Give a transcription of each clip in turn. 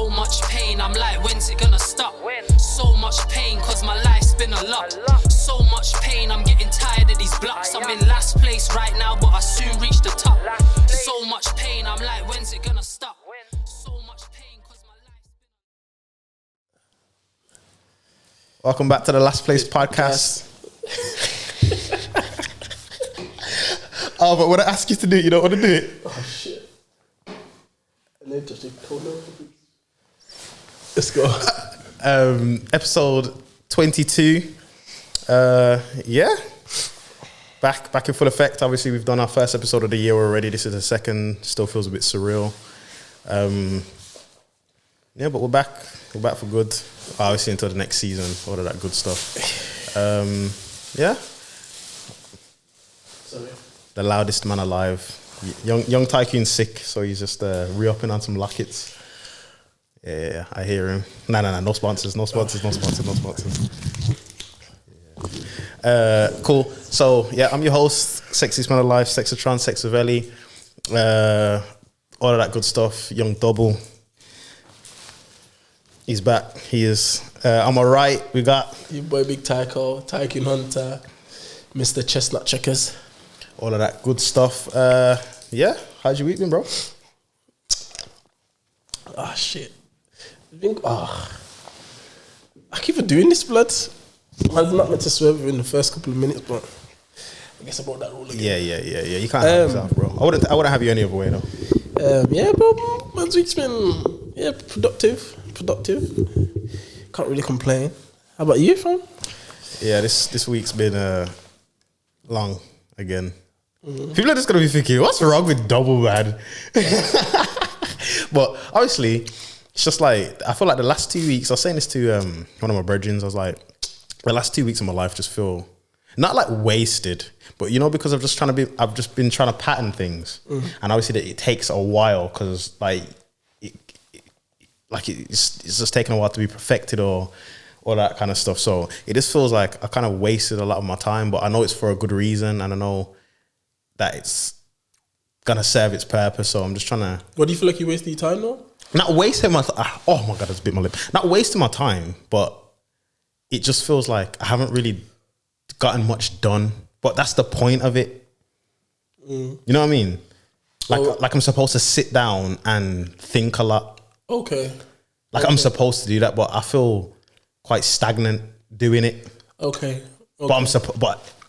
So much pain, I'm like, when's it gonna stop? So much pain, cause my life's been a lot. So much pain, I'm getting tired of these blocks. I'm in last place right now, but I soon reach the top. So much pain, I'm like, when's it gonna stop? So much pain, cause my life's been... Welcome back to the Last Place podcast. Oh, but when I ask you to do it, you don't want to do it? Oh, shit. And then just told them. Let's go. Episode 22. Yeah. Back in full effect. Obviously, we've done our first episode of the year already. This is the second. Still feels a bit surreal. Yeah, but we're back. We're back for good. Obviously, until the next season. All of that good stuff. Yeah. Sorry. The loudest man alive. Young Tycoon's sick, so he's just re-upping on some lockets. Yeah, I hear him. No sponsors. Yeah. Cool. So, yeah, I'm your host, Sexiest Man Alive, Sexatron, Sexavelli, all of that good stuff. Young Double. He's back. He is. On my right, we got... Your boy Big Tycoon Hunter, Mr. Chestnut Checkers. All of that good stuff. Yeah, how's your week been, bro? Ah, shit. I keep on doing this, blood. I'm not meant to swerve in the first couple of minutes, but I guess I brought that rule again. Yeah. You can't have yourself, bro. I wouldn't have you any other way, though. Yeah, bro. Man's week's been productive. Can't really complain. How about you, fam? Yeah, this week's been long again. Mm-hmm. People are just gonna be thinking, what's wrong with Double, man? But obviously, it's just like I feel like the last 2 weeks. I was saying this to one of my brethren. I was like, the last 2 weeks of my life just feel not like wasted, but you know, because I've just been trying to pattern things, and obviously that it takes a while because it's just taking a while to be perfected or all that kind of stuff. So it just feels like I kind of wasted a lot of my time, but I know it's for a good reason, and I know that it's gonna serve its purpose. So I'm just trying to. What do you feel like you wasted your time though? Not wasting my. Oh my god, I just bit my lip. Not wasting my time, but it just feels like I haven't really gotten much done. But that's the point of it. You know what I mean? Like I'm supposed to sit down and think a lot. Okay. I'm supposed to do that, but I feel quite stagnant doing it. Okay. But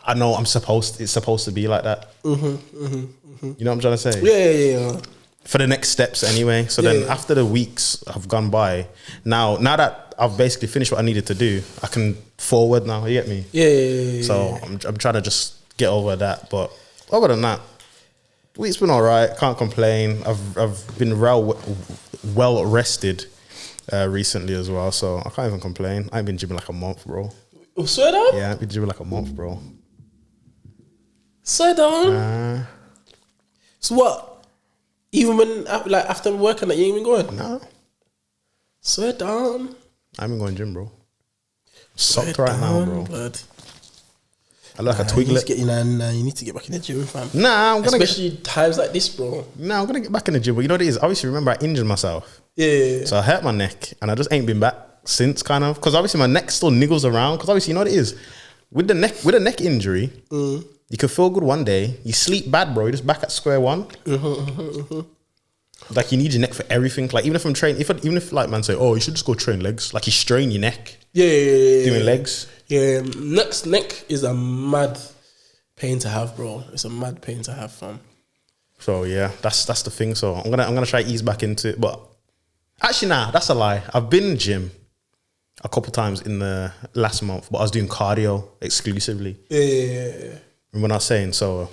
I know it's supposed to be like that. You know what I'm trying to say? Yeah. For the next steps anyway. So then after the weeks have gone by, now that I've basically finished what I needed to do, I can forward now. You get me? Yeah. So I'm trying to just get over that. But other than that, the week's been all right. Can't complain. I've been well rested recently as well. So I can't even complain. I ain't been gymming like a month, bro. Oh, swear down? Yeah, I've been gymming like a month, bro. Swear down? So what? Even when, like, after working, like, you ain't even going? No. Swear down. I ain't been going gym, bro. Sucked right now, bro. Blood. I look like a twiglet. You need to get back in the gym, fam. Nah, especially times like this, bro. Nah, I'm gonna get back in the gym. But you know what it is? Obviously, remember I injured myself. Yeah. So I hurt my neck, and I just ain't been back since, kind of. Because obviously my neck still niggles around. Because obviously, you know what it is? With a neck injury, you can feel good one day. You sleep bad, bro. You're just back at square one. Like, you need your neck for everything. Like, even if I'm training, even if like man say, oh, you should just go train legs. Like, you strain your neck. Yeah. Doing legs. Yeah, neck is a mad pain to have, bro. It's a mad pain to have, fam. So yeah, that's the thing. So I'm gonna try to ease back into it. But actually, nah, that's a lie. I've been in gym a couple times in the last month, but I was doing cardio exclusively. Yeah. Remember what I was saying? So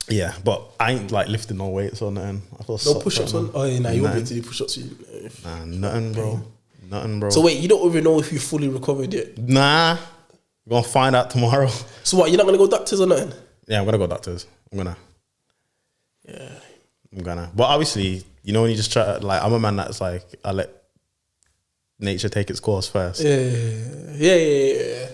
yeah, but I ain't like lifting no weights or nothing. I feel no push-ups on. Oh yeah, you won't be able to do push-ups. Nah, nothing, bro. Nothing, bro. So wait, you don't even know if you fully recovered yet? Nah, we're gonna find out tomorrow. So what? You're not gonna go doctors or nothing? Yeah, I'm gonna go doctors. I'm gonna. But obviously, you know, when you just try, like, I'm a man that's like, I let nature take its course first. Yeah.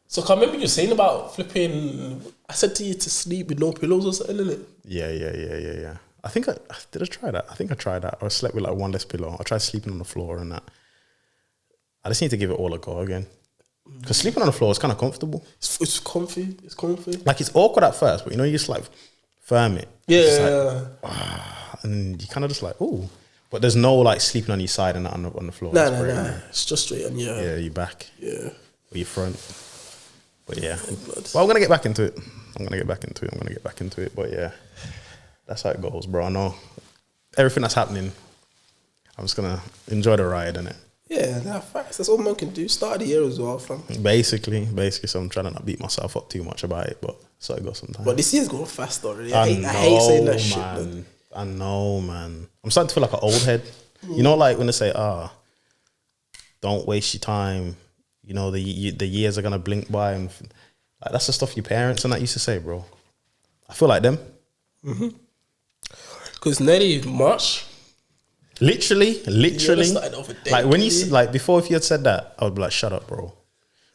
So I remember you saying about flipping. I said to you to sleep with no pillows or something, innit? Yeah. I think did I try that? I think I tried that. I slept with like one less pillow. I tried sleeping on the floor and that. I just need to give it all a go again. Because sleeping on the floor is kind of comfortable. It's comfy. It's comfy. Like, it's awkward at first, but you know, you just like firm it. Yeah. And you kind of just like, ooh. But there's no like sleeping on your side and that on the floor. Nah. It's just straight on your... Yeah, your back. Yeah. Or your front. But yeah. Blood. Well, I'm going to get back into it. But yeah, that's how it goes, bro. I know everything that's happening, I'm just going to enjoy the ride, innit? Yeah, facts. That's all man can do. Start of the year as well, fam. Basically, so I'm trying to not beat myself up too much about it, but so it goes sometimes. But this year's going fast already. I hate saying that shit, man. I know, man. I'm starting to feel like an old head. You know, like when they say, don't waste your time. You know, the years are going to blink by. And like, that's the stuff your parents and that used to say, bro. I feel like them. Because nearly March. Literally. Like when you like before, if you had said that, I would be like, "Shut up, bro."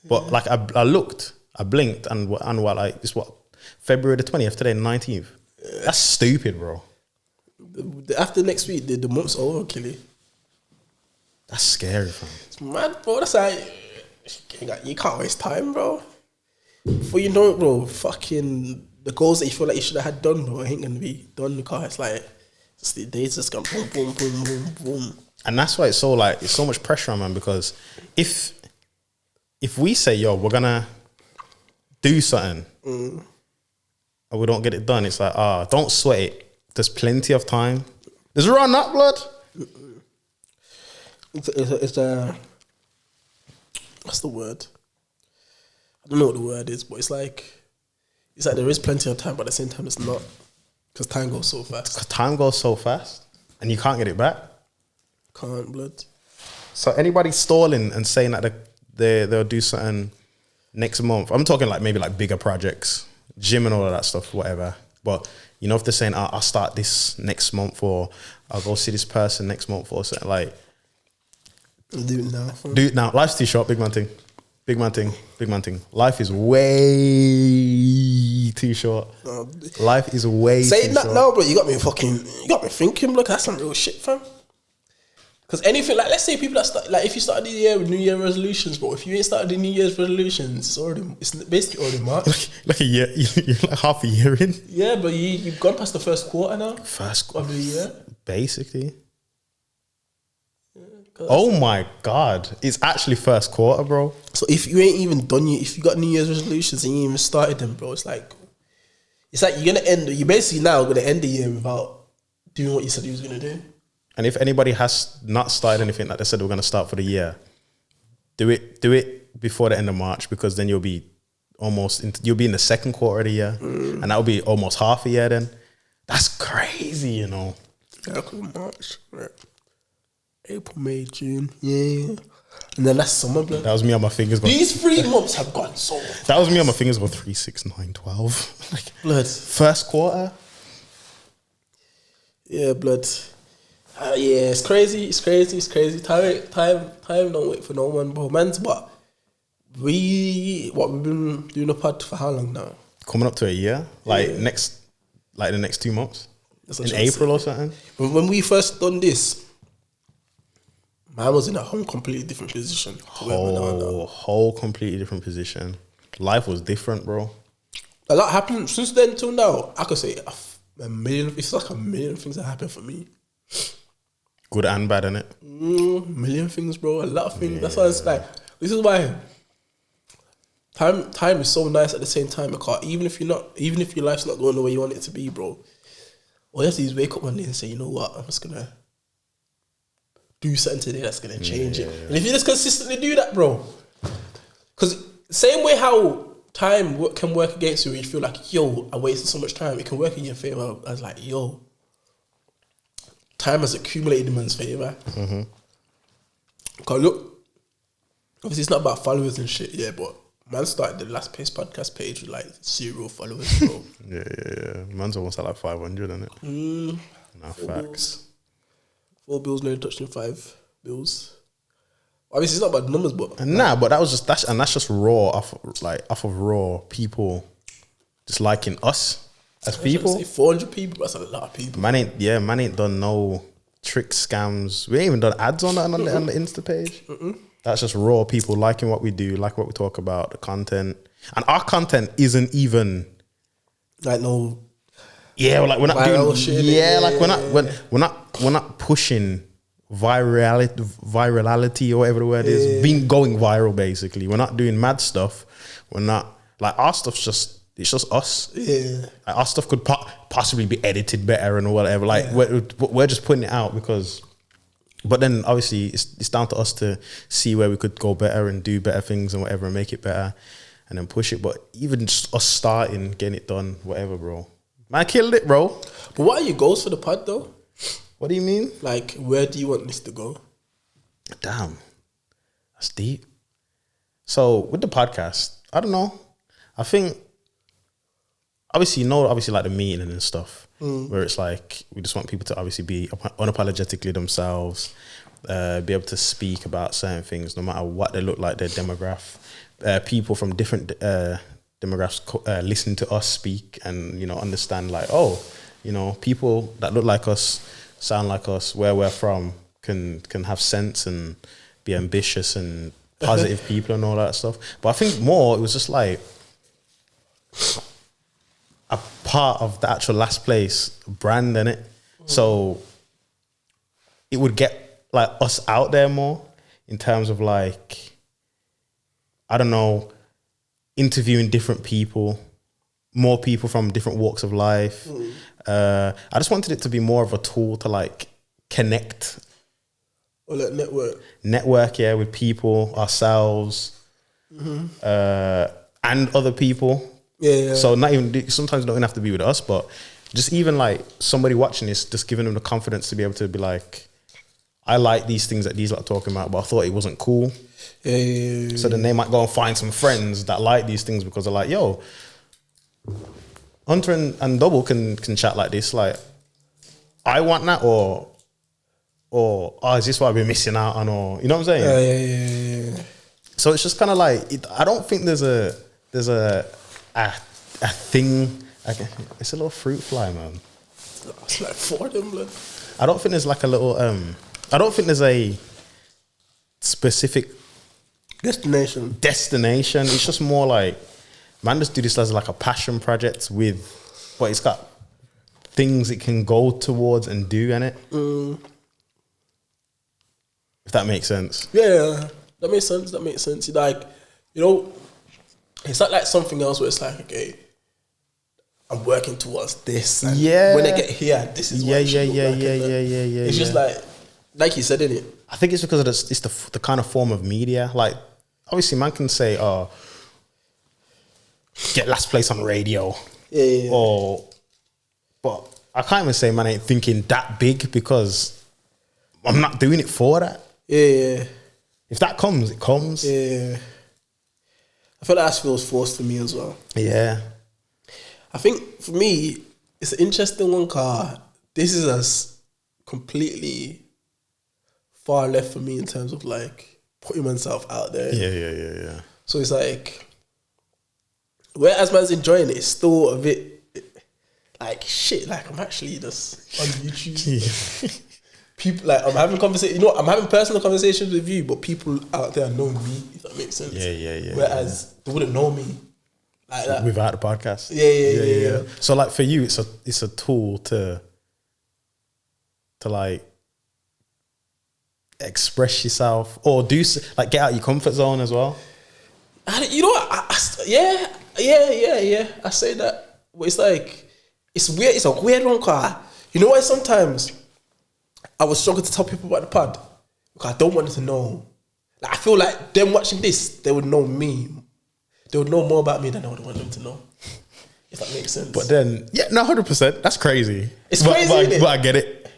But like I looked, I blinked, and what like it's what February the 20th today, the 19th. That's stupid, bro. After next week, the month's over, Killy. That's scary, fam. It's mad, bro. That's like you can't waste time, bro. Before you know it, bro, fucking the goals that you feel like you should have had done, bro, ain't gonna be done. Because it's like. The days just gone boom, boom, boom, boom, boom. And that's why it's so much pressure on, man, because if we say, yo, we're gonna do something and we don't get it done, it's like, don't sweat it. There's plenty of time. Is it run that blood? It's what's the word? I don't know what the word is, but it's like there is plenty of time, but at the same time it's not. Because time goes so fast. And you can't get it back. Can't, blood. So anybody stalling and saying that they'll do something next month, I'm talking like maybe like bigger projects, gym and all of that stuff, whatever. But you know, if they're saying, I'll start this next month, or I'll go see this person next month, or something, like, do it now. Do it now. Life's too short, big man thing. Life is way too short. Life is way too short. Saying that now, bro, you got me thinking, look, that's some real shit, fam. Because anything, like, let's say people that start, like, if you started the year with New Year resolutions, bro, if you ain't started the New Year's resolutions, it's basically already March. like a year, you're like half a year in. Yeah, but you've gone past the first quarter now. First quarter of the year. Basically. Oh my God. It's actually first quarter, bro. So if you ain't even done if you got New Year's resolutions and you ain't even started them, bro, it's like you're basically now gonna end the year without doing what you said you was gonna do. And if anybody has not started anything that they said we're gonna start for the year, do it before the end of March, because then you'll be you'll be in the second quarter of the year, and that'll be almost half a year then. That's crazy, you know. April, March, right. April, May, June, yeah. And then that's summer, blood. That was me on my fingers. These 3 months have gone so fast. That was me on my fingers. 3, 6, 9, 12. Like, blood. First quarter. Yeah, blood. Yeah, it's crazy. Time don't wait for no one, bro. Man's what? We've been doing a pod for how long now? Coming up to a year. Like the next 2 months. In April or something. When we first done this, man was in a whole completely different position. Whole completely different position. Life was different, bro. A lot happened since then till now. I could say a million. It's like a million things that happened for me. Good and bad, innit? Million things, bro. A lot of things. Yeah. That's why it's like. This is why time is so nice at the same time. Because even if your life's not going the way you want it to be, bro, all you have to do is wake up one day and say, you know what, I'm just gonna do something today that's gonna change it. And if you just consistently do that, bro, because same way how time can work against you, you feel like, yo, I wasted so much time, it can work in your favor. I was like, yo, time has accumulated in man's favor. Because look, obviously it's not about followers and shit, yeah, but man started the Last Pace podcast page with like 0 followers, bro. yeah. Man's almost at like 500, isn't it? Nah, facts. 4 bills, no touching 5 bills. Obviously, it's not about numbers, but but that's just raw off of raw people just liking us as people. Say 400 people. That's a lot of people. Man ain't done no trick scams. We ain't even done ads on that on the Insta page. That's just raw people liking what we do, like what we talk about, the content, and our content isn't even like no. Yeah, like we're not doing. Shit, like we're not pushing virality or whatever the word is. Being going viral basically. We're not doing mad stuff. We're not like our stuff's it's just us. Yeah, like, our stuff could possibly be edited better and whatever. Like we're just putting it out because. But then obviously it's down to us to see where we could go better and do better things and whatever and make it better and then push it. But even just us starting, getting it done, whatever, bro. Man, I killed it, bro. But what are your goals for the pod though? What do you mean? Like, where do you want this to go? Damn, that's deep. So with the podcast, I don't know. I think obviously like the meeting and stuff. Where it's like we just want people to obviously be unapologetically themselves, be able to speak about certain things no matter what they look like, their demographic. People from different demographics listen to us speak and understand like, oh, people that look like us, sound like us, where we're from can have sense and be ambitious and positive people and all that stuff. But I think more it was just like a part of the actual Last Place brand, innit? So it would get like us out there more in terms of like, I don't know, interviewing different people, more people from different walks of life. I just wanted it to be more of a tool to like connect. Or like Network, yeah, with people, ourselves, and other people. Yeah. So sometimes it don't even have to be with us, but just even like somebody watching this, just giving them the confidence to be able to be like, I like these things that these lot are talking about, but I thought it wasn't cool. Yeah. So then they might go and find some friends that like these things because they're like, yo, Hunter and Double can chat like this. Like, I want that, or is this what I've been missing out on, or you know what I'm saying? Yeah. So it's just kind of like I don't think there's a thing. It's a little fruit fly, man. It's like 4 of them, blood. I don't think there's like a little. I don't think there's a specific destination. It's just more like, man, just do this as like a passion project but it's got things it can go towards and do in it. If that makes sense. Yeah, that makes sense. Like, it's not like something else where it's like, okay, I'm working towards this. And when I get here, this is what yeah. It's just like you said, innit? I think it's because it's the kind of form of media. Like, obviously, man can say, "Oh, get Last Place on radio," but I can't even say man ain't thinking that big because I'm not doing it for that. Yeah. If that comes, it comes. Yeah. I feel like that feels forced for me as well. Yeah. I think for me, it's an interesting one, car. This is as completely far left for me in terms of like putting myself out there. Yeah. So it's like, whereas man's enjoying it, it's still a bit like shit. Like, I'm actually just on YouTube. People like I'm having conversation. I'm having personal conversations with you, but people out there know me. If that makes sense. Yeah. Whereas they wouldn't know me like that without the podcast. Yeah. So like for you, it's a tool to like express yourself or do like get out your comfort zone as well. You know what? Yeah. I say that, but it's like it's weird. It's a weird one, car. You know why sometimes I was struggling to tell people about the pod because I don't want them to know. Like, I feel like them watching this, they would know me. They would know more about me than I would want them to know. If that makes sense. But then, 100%. That's crazy. It's crazy, isn't it? But I get it.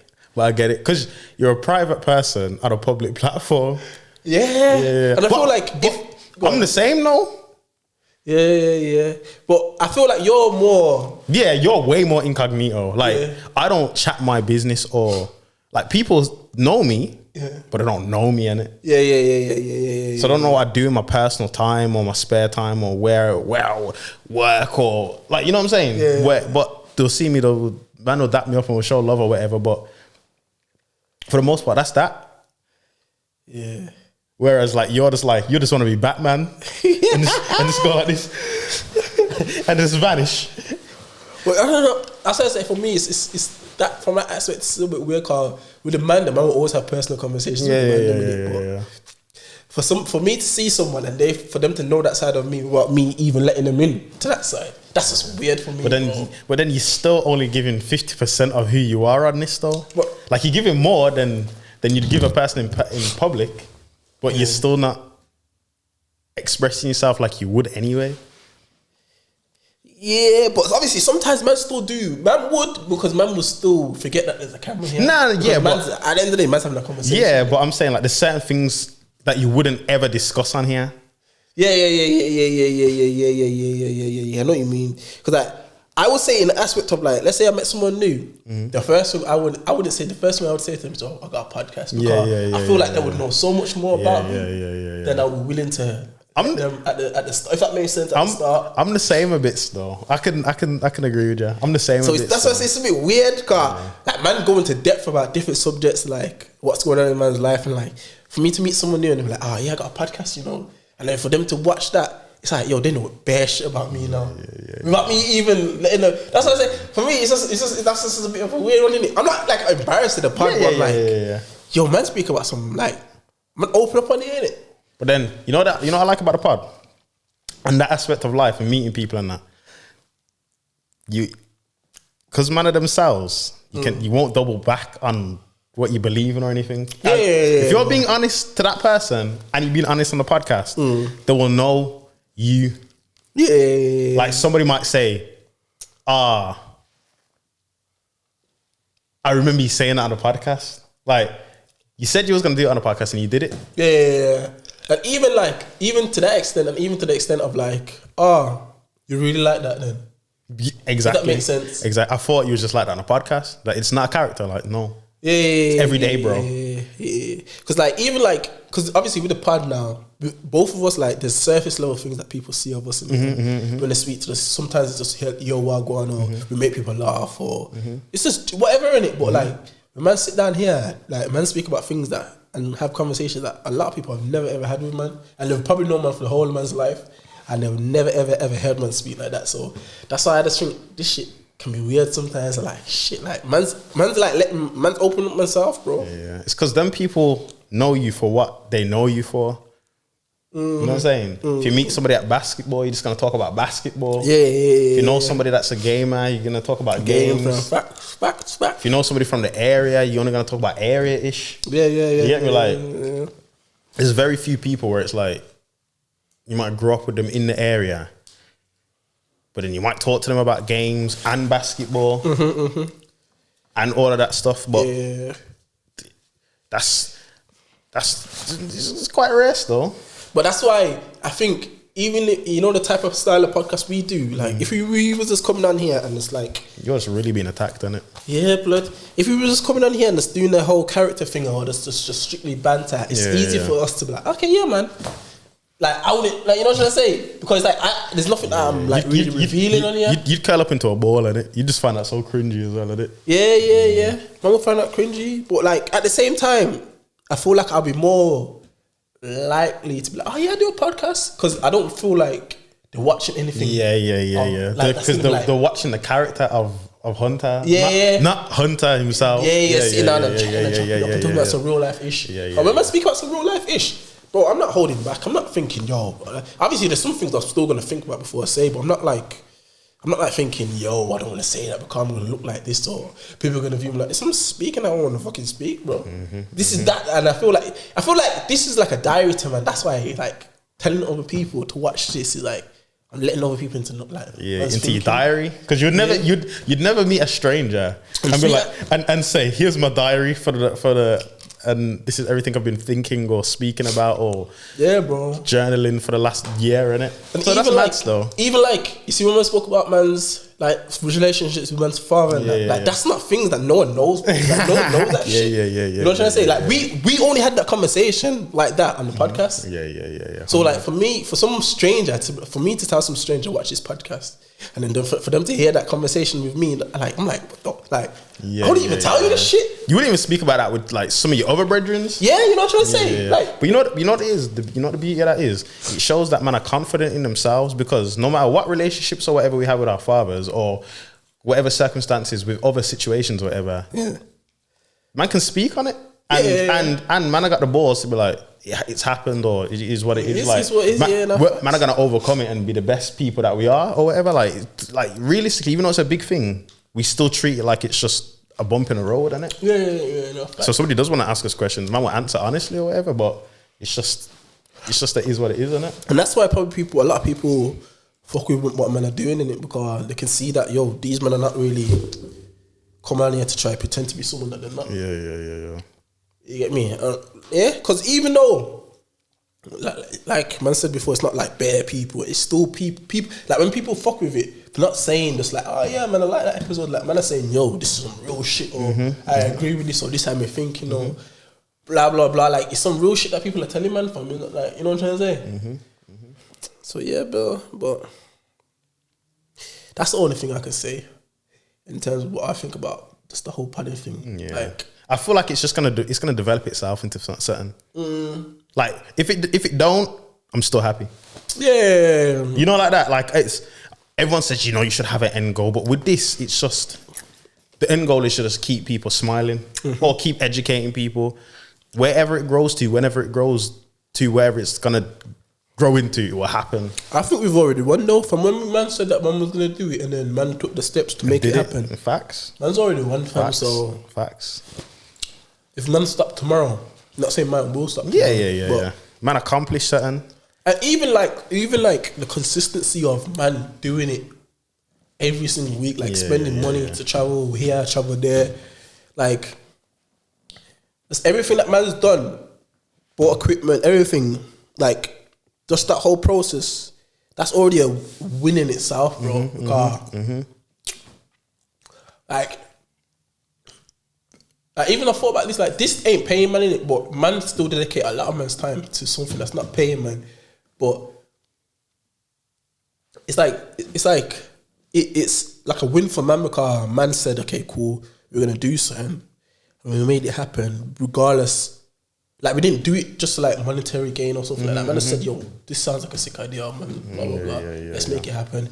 Because you're a private person on a public platform. Yeah. And I feel like I'm the same though. Yeah. But I feel like you're more. Yeah, you're way more incognito. Like, I don't chat my business or like people know me, but they don't know me in it. Yeah. So I don't know what I do in my personal time or my spare time or where I work or like, you know what I'm saying? Yeah. But they'll see me, man will dap me up and will show love or whatever. But for the most part, that's that. Yeah. Whereas like you just want to be Batman and just go like this and just vanish. Well, I don't know. That's what I say. For me, it's that from that aspect. It's a little bit weird. Cause with the man will always have personal conversations. Yeah. For me to see someone and for them to know that side of me without me even letting them in to that side, that's just weird for me. But then you're still only giving 50% of who you are on this though. But, like you're giving more than you'd give a person in public, but you're still not expressing yourself like you would anyway. Yeah, but obviously sometimes man still do. Man would, because man will still forget that there's a camera here. Nah, yeah, but at the end of the day, man's having a conversation. Yeah, but I'm saying like there's certain things that you wouldn't ever discuss on here. Yeah. I know what you mean. Because like, I would say in the aspect of like, let's say I met someone new. The first thing I wouldn't say the first thing I would say to them is, "Oh, I got a podcast." Because I feel like they would know so much more about me than I was willing to. At the start, if that makes sense. At the start, I'm the same a bit though. I can agree with you. I'm the same. So a bit that's why I say it's a bit weird, cause like man go into depth about different subjects, like what's going on in man's life, and like for me to meet someone new and be like, oh yeah, I got a podcast, you know, and then for them to watch that, it's like, yo, they know bare shit about me, you know, without me even letting them. That's what I say. For me, that's just a bit of a weird one, isn't it? I'm not like embarrassed to the pod, but I'm like, yo, man, speak about some like, man, open up on it, innit? But then you know what I like about the pod, and that aspect of life and meeting people and that, because man of themselves, you won't double back on what you believe in or anything. If you're being honest to that person and you're being honest on the podcast, they will know you. Yeah. Like somebody might say, I remember you saying that on the podcast. Like you said you was gonna do it on the podcast and you did it. Yeah. And even to that extent, and even to the extent of like, you really like that then? Exactly. Does that make sense? Exactly. I thought you was just like that on a podcast. Like it's not a character. Like no. Yeah. It's every day, bro. Yeah. Because obviously with the pod now, both of us like there's surface level things that people see of us and when they speak to us. Sometimes it's just yo wagwan or we make people laugh or it's just whatever in it. But like when man sit down here, like man speak about things that and have conversations that a lot of people have never ever had with man, and they've probably known man for the whole of man's life, and they've never ever heard man speak like that. So that's why I just think this shit can be weird sometimes. Like shit, like man's like letting man's open up myself, bro. Yeah. It's because them people know you for what they know you for. You know what I'm saying? If you meet somebody at basketball, you're just gonna talk about basketball. If you know somebody that's a gamer, you're gonna talk about games. Facts. If you know somebody from the area, you're only gonna talk about area-ish. Yeah. You get me? Like, there's very few people where it's like you might grow up with them in the area, but then you might talk to them about games and basketball and all of that stuff. But that's it's quite rare though. But that's why I think even the type of style of podcast we do, like if we was just coming down here and it's like you're just really being attacked, isn't it? Yeah, blood. If we were just coming down here and just doing the whole character thing or just strictly banter, it's easy for us to be like, okay, yeah, man. Like I wouldn't, like, you know what I'm trying to say? Because like there's nothing that I'm like really revealing on here. You'd curl up into a ball, innit? You just find that so cringy as well, innit? Yeah. Man will find that cringy, but like at the same time, I feel like I'll be more likely to be like, oh yeah, I do a podcast, because I don't feel like they're watching anything. Yeah. Because they're watching the character of Hunter. Not Hunter himself. Sitting down and chatting and talking about some real life ish. I remember speaking about some real life ish. Bro, I'm not holding back. I'm not thinking, yo. Obviously, there's some things I'm still gonna think about before I say, but I'm not like thinking, yo, I don't want to say that because I'm gonna look like this or people are gonna view me like this. I'm speaking. I don't want to fucking speak, bro. This is that, and I feel like this is like a diary to man. That's why like telling other people to watch this is like I'm letting other people into like into your diary, because you'd never meet a stranger and be like and say, here's my diary for the. And this is everything I've been thinking or speaking about or bro, journaling for the last year, innit? And so that's mad though. Even like you see when we spoke about man's like relationships with man's father and that's not things that no one knows. Like, no one knows that shit. You know what I'm trying to say? Like we only had that conversation like that on the podcast. Yeah. So like for me, for some stranger for me to tell some stranger watch this podcast, And then for them to hear that conversation with me, like I'm like, what the, like Yeah, I wouldn't even tell you this shit. You wouldn't even speak about that with like some of your other brethren. Yeah, you know what I'm trying to say. Yeah. Like, But you know what it is? You know what the beauty of that is? It shows that man are confident in themselves, because no matter what relationships or whatever we have with our fathers, or whatever circumstances with other situations or whatever, man can speak on it. And man, I got the balls to be like, yeah, it's happened, or it is what it is. Like, is what it is, man are gonna overcome it and be the best people that we are, or whatever. Like realistically, even though it's a big thing, we still treat it like it's just a bump in the road, isn't it? Yeah. No, so somebody does want to ask us questions, man will answer honestly or whatever, but it's just that is what it is, isn't it? And that's why probably a lot of people fuck with what men are doing in it, because they can see that, yo, these men are not really come out here to try to pretend to be someone that they're not. Yeah. You get me? Yeah, because even though, like man said before, it's not like bare people. It's still people. Like when people fuck with it, they're not saying just like, oh yeah, man, I like that episode. Like man are saying, yo, this is some real shit, or I agree with this, or this how me think, you know, blah blah blah. Like it's some real shit that people are telling man from. Like, you know what I'm trying to say? So yeah, but that's the only thing I can say in terms of what I think about just the whole padding thing. Yeah. Like, I feel like it's gonna develop itself into something. Like if it don't, I'm still happy. Yeah, you know, like that. Like everyone says, you know, you should have an end goal, but with this, it's just the end goal is to just keep people smiling or keep educating people wherever it grows to, whenever it grows to, wherever it's gonna grow into, it will happen. I think we've already won though. From when man said that man was gonna do it, and then man took the steps to make it happen. Facts. Man's already won, fam. So facts. If none stop tomorrow, not saying man will stop. Tomorrow, yeah. Man accomplished something. And even like the consistency of man doing it every single week, like spending money to travel here, travel there, like that's everything that man's done, bought equipment, everything, like just that whole process, that's already a win in itself, bro. Like even I thought about this, like this ain't paying man in it, but man still dedicate a lot of man's time to something that's not paying man. But it's like a win for man, because man said, okay, cool, we're gonna do something, and we made it happen regardless. Like we didn't do it just for like monetary gain or something like that. Man just said, yo, this sounds like a sick idea, man. Blah blah blah. Let's make it happen.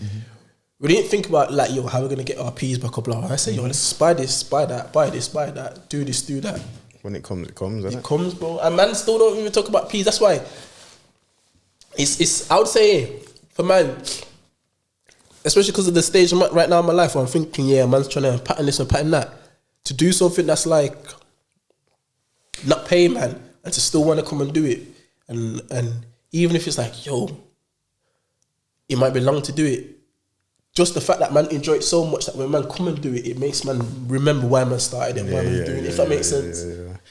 We didn't think about like, yo, how we're gonna get our P's back up. Blah. I said, yo, let's buy this, buy that, buy this, buy that, do this, do that. When it comes, it comes, bro. And man still don't even talk about P's. That's why it's I would say for man, especially because of the stage right now in my life where I'm thinking, yeah, man's trying to pattern this and pattern that, to do something that's like not pay man, and to still want to come and do it, and even if it's like, yo, it might be long to do it, just the fact that man enjoy it so much that when man come and do it, it makes man remember why man started and why man doing it. If that makes sense.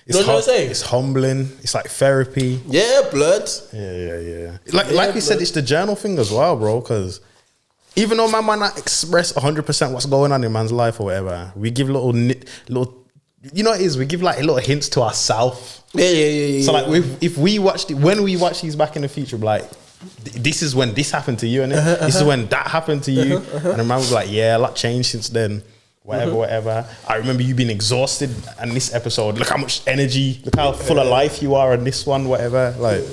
You know what I'm saying? It's humbling. It's like therapy. Yeah, blood. Yeah. Like we said, it's the journal thing as well, bro. Because even though man might not express 100% what's going on in man's life or whatever, we give little, you know what it is? We give like little hints to ourselves. Yeah. So like when we watch these back in the future, like, this is when this happened to you, and this is when that happened to you. And the man was like, yeah, a lot changed since then. Whatever. I remember you being exhausted in this episode. Look how much energy, look how full of life you are in this one, whatever. Like,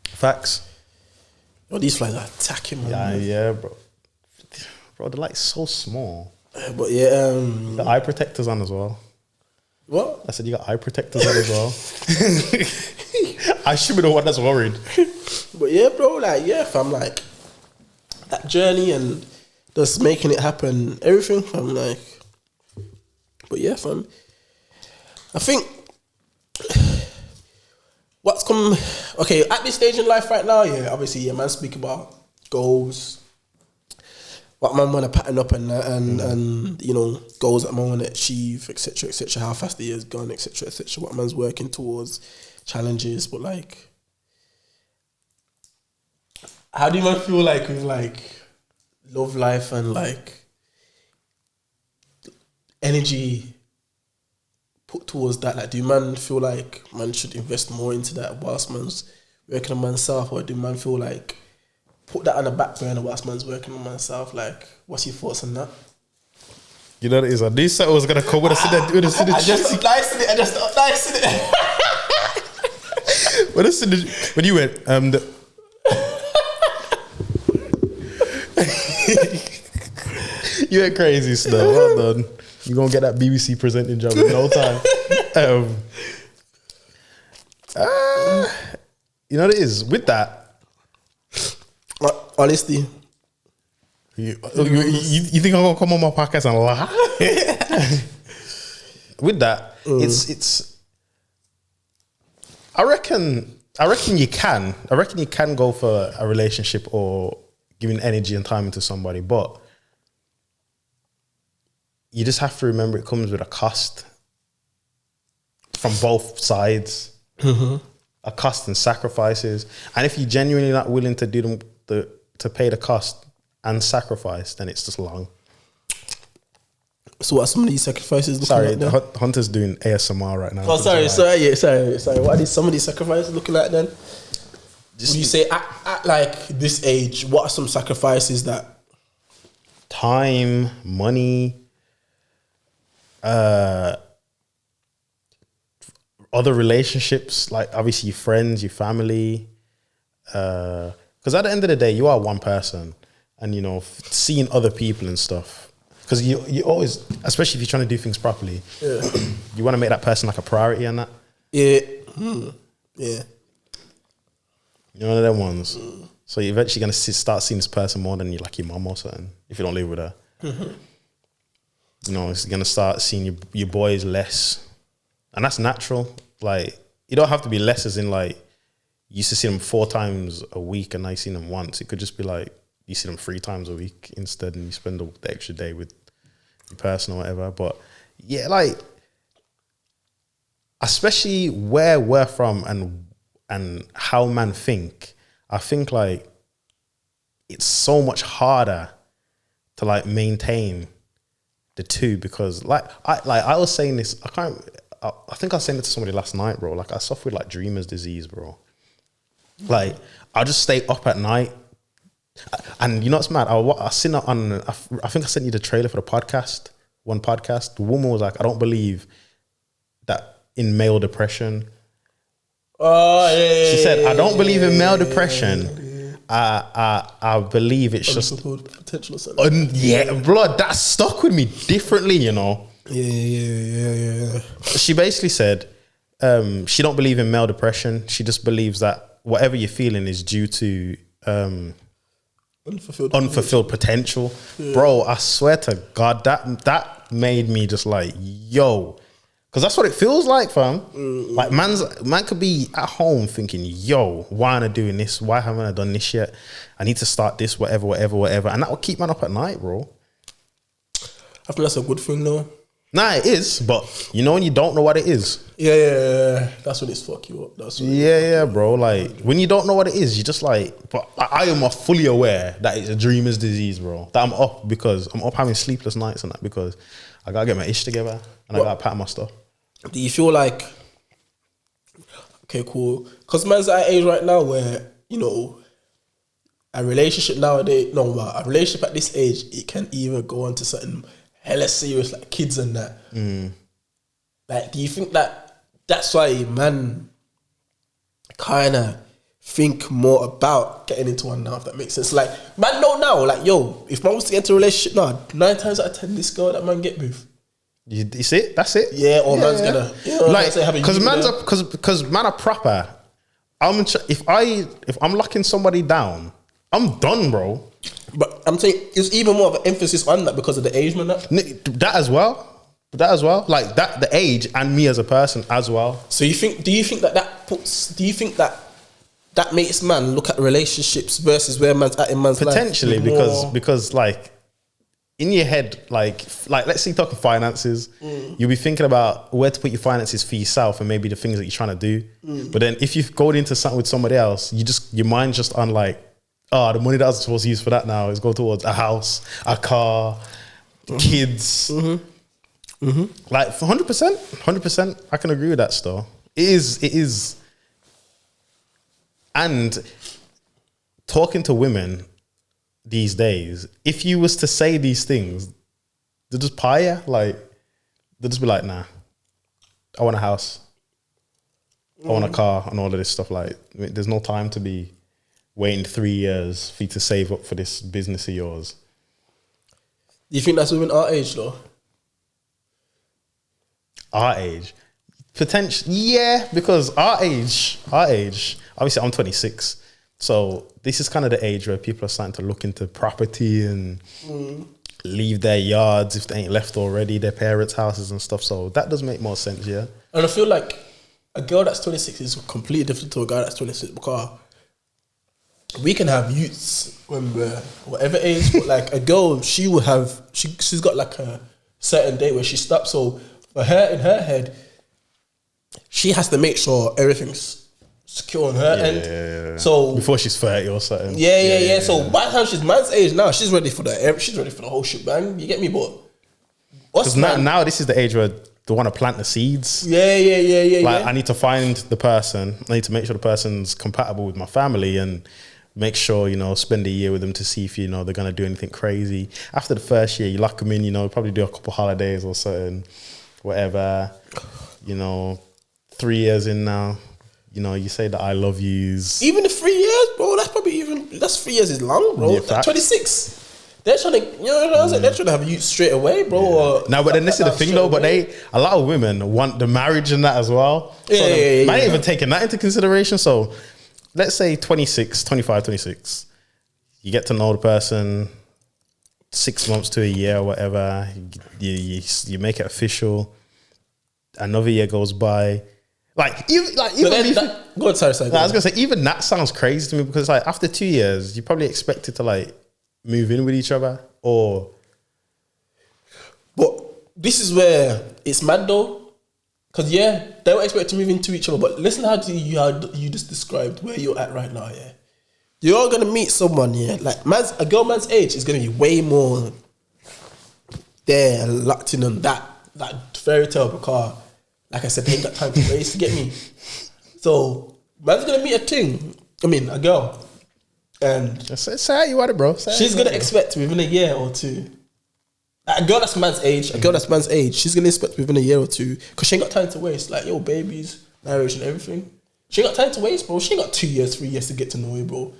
facts. Oh, these flies are attacking, man. Yeah, bro. Bro, they're like so small. But yeah, the eye protectors on as well. What? I said you got eye protectors on as well. I should be the one that's worried. But yeah, bro, like, yeah, fam, like, that journey and just making it happen, everything, fam, like, but yeah, fam, I think what's come, okay, at this stage in life right now, yeah, obviously, yeah, man, speak about goals, what man want to pattern up and you know, goals that man want to achieve, etc., how fast the year's gone, etc., what man's working towards, challenges, but like, how do you man feel like with like love life and like energy put towards that? Like, do you man feel like man should invest more into that whilst man's working on man's self, or do man feel like put that on the back burner whilst man's working on myself. Like, what's your thoughts on that? You know what it is? I knew something was gonna come with a synergy. I just thought nice in it. I just thought nice in it. When you went, you went crazy, Snow. Well done. You're gonna get that BBC presenting job in no time. You know what it is? With that, Honestly, you think I'm gonna come on my podcast and lie? With that, it's. I reckon you can. I reckon you can go for a relationship or giving energy and time into somebody, but you just have to remember it comes with a cost from both sides. A cost and sacrifices, and if you're genuinely not willing to do them, to pay the cost and sacrifice, then it's just long. So what are some of these sacrifices looking like then? Hunter's doing ASMR right now. Oh, sorry. What are some of these sacrifices looking like then? Would you say at like this age, what are some sacrifices that? Time, money, other relationships, like obviously your friends, your family. Because at the end of the day, you are one person, and you know, seeing other people and stuff. Because you always, especially if you're trying to do things properly, you want to make that person like a priority and that. Yeah. Yeah. You're one of them ones. So you're eventually going to start seeing this person more than you like your mum or something, if you don't live with her. You know, it's going to start seeing your boys less. And that's natural. Like, you don't have to be less as in like, you used to see them 4 times a week and now you see them once. It could just be like, you see them 3 times a week instead and you spend the extra day with your person or whatever. But yeah, like, especially where we're from and how man think, I think like it's so much harder to like maintain the two, because I was saying this, I think I was saying it to somebody last night, bro. Like, I suffer with like dreamer's disease, bro. Like, I'll just stay up at night. And you know what's mad? I seen it on, I think I sent you the trailer for the podcast, one podcast. The woman was like, I don't believe that in male depression. Oh, yeah. She said, I don't believe in male depression. I believe it's just potential. yeah, blood. That stuck with me differently, you know. Yeah. She basically said she don't believe in male depression. She just believes that whatever you're feeling is due to unfulfilled potential. Yeah. Bro, I swear to God, that made me just like, yo. Because that's what it feels like, fam. Like, man could be at home thinking, yo, why am I doing this? Why haven't I done this yet? I need to start this, whatever. And that will keep man up at night, bro. I think that's a good thing, though. Nah, it is. But you know when you don't know what it is? Yeah. That's when it's fuck you up. Yeah, bro. Like, when you don't know what it is, you just like, but I am fully aware that it's a dreamer's disease, bro. That I'm up having sleepless nights and that because I got to get my ish together and I got to pattern my stuff. Do you feel like, okay, cool, because man's at an age right now where, you know, a relationship at this age, it can either go on to something hella serious like kids and that. Like, do you think that that's why man kind of think more about getting into one now, if that makes sense? Like, man know now, like, yo, if man was to get into a relationship now, 9 times out of 10 this girl that man get with. You see it? That's it. Yeah, or man's gonna, you know, like, because man are proper. If I'm locking somebody down, I'm done, bro. But I'm saying it's even more of an emphasis on that because of the age, man. That as well. Like that, the age and me as a person as well. So do you think that makes man look at relationships versus where man's at in man's potentially life? because like in your head, like let's say you're talking finances, you'll be thinking about where to put your finances for yourself and maybe the things that you're trying to do. But then if you've gone into something with somebody else, your mind's just on like, oh, the money that I was supposed to use for that now is go towards a house, a car, kids. Like 100%, I can agree with that stuff. It is. And talking to women these days, if you was to say these things, they just pie you. Like, they'll just be like, nah, I want a house. I want a car and all of this stuff. Like, there's no time to be waiting 3 years for you to save up for this business of yours. Do you think that's women our age though? Our age? Potentially, yeah, because our age, obviously I'm 26. So this is kind of the age where people are starting to look into property and leave their yards if they ain't left already, their parents' houses and stuff. So that does make more sense, yeah. And I feel like a girl that's 26 is completely different to a guy that's 26 because we can have youths when we're whatever age, but like a girl, she will have, she's got like a certain day where she stops. So for her, in her head, she has to make sure everything's secure on her end. Yeah. So before she's 30 or something. Yeah. So by the time she's man's age now, she's ready for the whole shebang. You get me? But because now this is the age where they want to plant the seeds. Yeah. Like I need to find the person. I need to make sure the person's compatible with my family and make sure, you know, spend a year with them to see if, you know, they're going to do anything crazy. After the first year, you lock them in, you know, probably do a couple holidays or something, whatever. You know, 3 years in now, you know, you say that I love yous. Even the 3 years, bro, that's 3 years is long, bro. Yeah, 26. They're trying to, you know what I'm saying? They're trying to have you straight away, bro. Yeah. No, but then this is the thing though, but a lot of women want the marriage and that as well. So I ain't even taking that into consideration. So let's say 25, you get to know the person 6 months to a year or whatever. You make it official. Another year goes by. Go on, sorry. I was gonna say even that sounds crazy to me because like after 2 years, you probably expected to like move in with each other or. But this is where it's mad though, because they don't expect to move into each other. But listen how you just described where you're at right now. Yeah, you're gonna meet someone. Yeah, like a girl man's age is gonna be way more there locked in on that fairy tale because. Like I said, they ain't got time to waste to get me. So, man's gonna meet a girl. And say how you want it, bro. She's gonna expect within a year or two. A girl that's man's age, she's gonna expect within a year or two because she ain't got time to waste. Like, yo, babies, marriage and everything. She ain't got time to waste, bro. She ain't got 2 years, 3 years to get to know you, bro.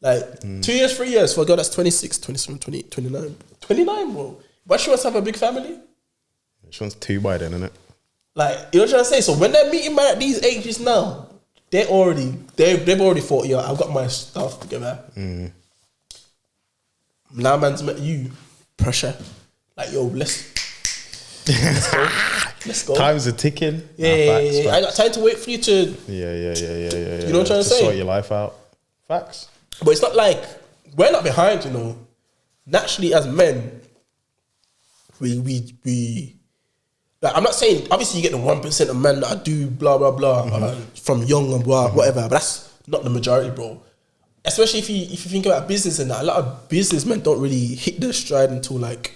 Like, 2 years, 3 years for a girl that's 26, 27, 28, 29. 29, bro. But she wants to have a big family. She wants 2 by then, innit? Like, you know what I'm trying to say? So when they're meeting man at these ages now, they've already thought, yo, I've got my stuff together. Now man's met you, pressure. Like, yo, let's go. Let's go. Time's a ticking. Yeah. I got time to wait for you to. Yeah. You know what I'm trying to say? Sort your life out. Facts. But it's not like we're not behind, you know. Naturally, as men, we. Like, I'm not saying, obviously you get the 1% of men that do blah, blah, blah, from young and blah, whatever, but that's not the majority, bro. Especially if you think about business and that, a lot of businessmen don't really hit their stride until like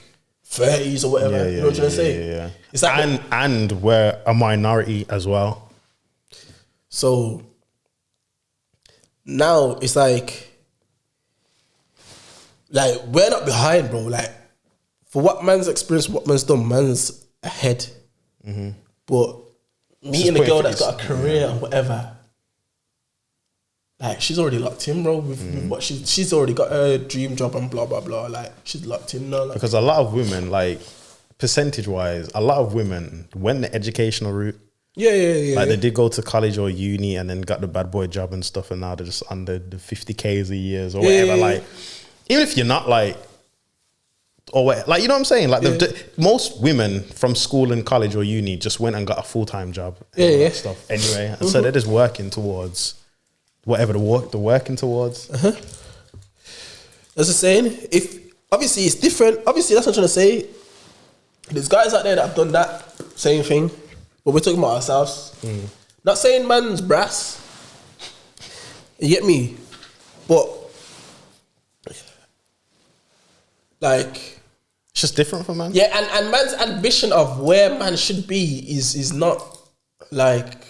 30s or whatever. You know what I'm trying to say? Yeah. It's like and we're a minority as well. So now it's like we're not behind, bro. Like, for what man's experienced, what man's done, man's ahead. But meeting a girl that's got a career or whatever, like, she's already locked in, bro, with what she's already got a dream job and blah blah blah. Like, she's locked in now. Like, because a lot of women, like, percentage wise, a lot of women went the educational route. Yeah. Like, they did go to college or uni and then got the bad boy job and stuff, and now they're just under the 50Ks a year or whatever. Like, even if you're not like. Or what, like, you know what I'm saying? Like, most women from school and college or uni just went and got a full-time job and all that stuff anyway. And so they're just working towards whatever they're working towards. That's the saying. Obviously it's different. Obviously, that's what I'm trying to say. There's guys out there that have done that same thing, but we're talking about ourselves. Not saying man's brass. You get me? But like, it's just different for man. Yeah, and man's ambition of where man should be is not like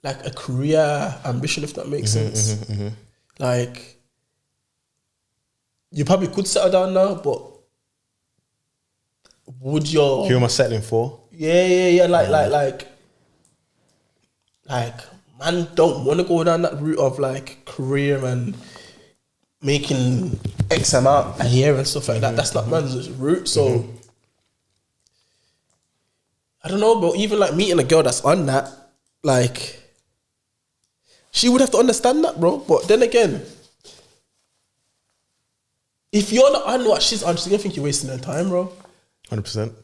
a career ambition, if that makes sense. like, you probably could settle down now, but would your... Who am I settling for? Yeah, like, man don't want to go down that route of, like, career and making X amount a year and stuff like that. That's not man's route, so... I don't know, but even, like, meeting a girl that's on that, like... She would have to understand that, bro. But then again... If you're not on what she's on, she's going to think you're wasting her time, bro. 100%.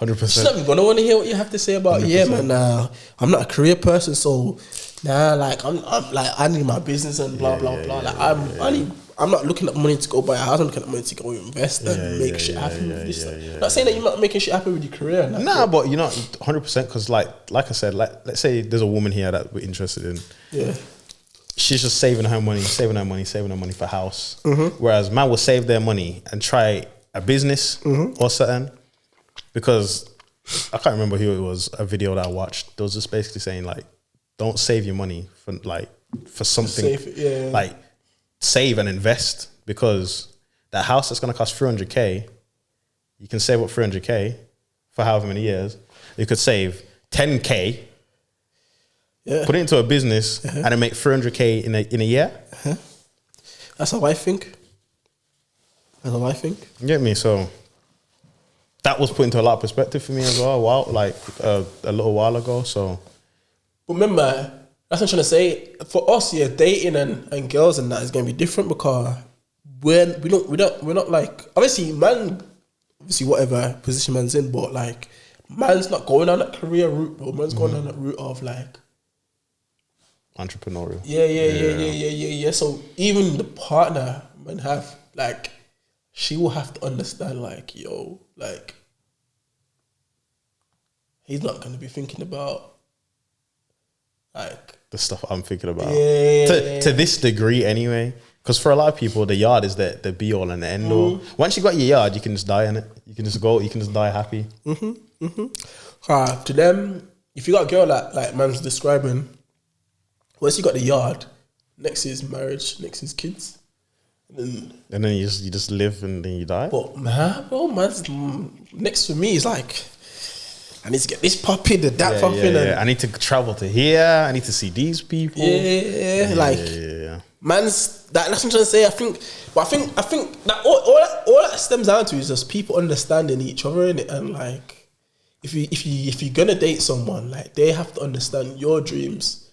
She's not even gonna want to hear what you have to say about 100%. Yeah, man. I'm not a career person, so like I'm like I need my business and blah blah blah. Like I'm not looking at money to go buy a house. I'm looking at money to go invest and make shit happen with this. Not saying that you're not making shit happen with your career. Nah, but you're not 100% because like I said, like let's say there's a woman here that we're interested in. Yeah. She's just saving her money for a house. Whereas man will save their money and try a business or something. Because I can't remember who it was, a video that I watched. They was just basically saying like, don't save your money for something. Like save and invest, because that house that's gonna cost 300k, you can save up 300k for however many years. You could save 10k, put it into a business, and then make 300k in a year. That's how I think. You get me? So that was put into a lot of perspective for me as well. Wow, like a little while ago. So, but remember, that's what I'm trying to say. For us, dating and girls and that is going to be different, because we're not like, obviously whatever position man's in, but like man's not going on that career route, bro. Man's going on that route of like entrepreneurial. Yeah. So even the partner man have like, she will have to understand like, yo, like he's not going to be thinking about like the stuff I'm thinking about to this degree anyway. Because for a lot of people, the yard is the be all and the end all. Once you got your yard, you can just die in it. You can just go. You can just die happy. To them, if you got a girl like man's describing, once you got the yard, next is marriage, next is kids. And then you just live and then you die. But man's next for me is like, I need to get this popping, that popping. I need to travel to here. I need to see these people. Man's that's what I'm trying to say. I think that all that stems down to is just people understanding each other in it, and like if you're gonna date someone, like they have to understand your dreams.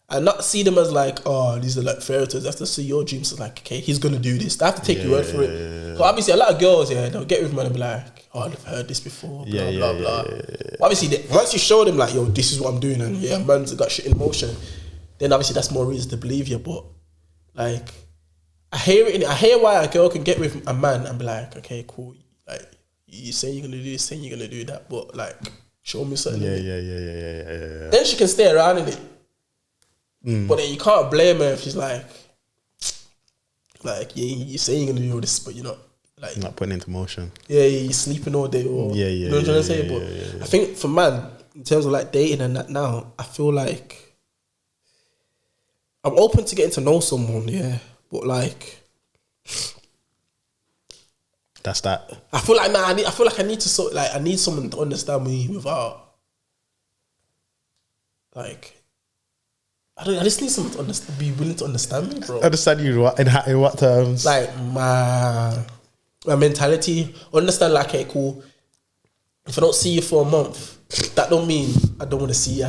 And not see them as like, oh, these are like fairy tales. They have to see your dreams as like, okay, he's gonna do this. They have to take your word for it. So obviously, a lot of girls, they'll get with man and be like, oh, I've heard this before, blah blah blah. Obviously, once you show them like, yo, this is what I'm doing, and man's got shit in motion, then obviously that's more reason to believe you. But like, I hear why a girl can get with a man and be like, okay, cool, like you saying you're gonna do this, saying you're gonna do that, but like, show me something. Yeah. Then she can stay around in it. But then you can't blame her if she's like you say you're gonna do all this, but you're not like not putting into motion. Yeah, you're sleeping all day, or you know what I'm trying to say. But I think for man, in terms of like dating and that now, I feel like I'm open to getting to know someone, but like that's that. I feel like I need to I need someone to understand me without like. I just need someone to be willing to understand me, bro. Understand you in what terms? Like my mentality. Understand like, okay, cool. If I don't see you for a month, that don't mean I don't want to see you.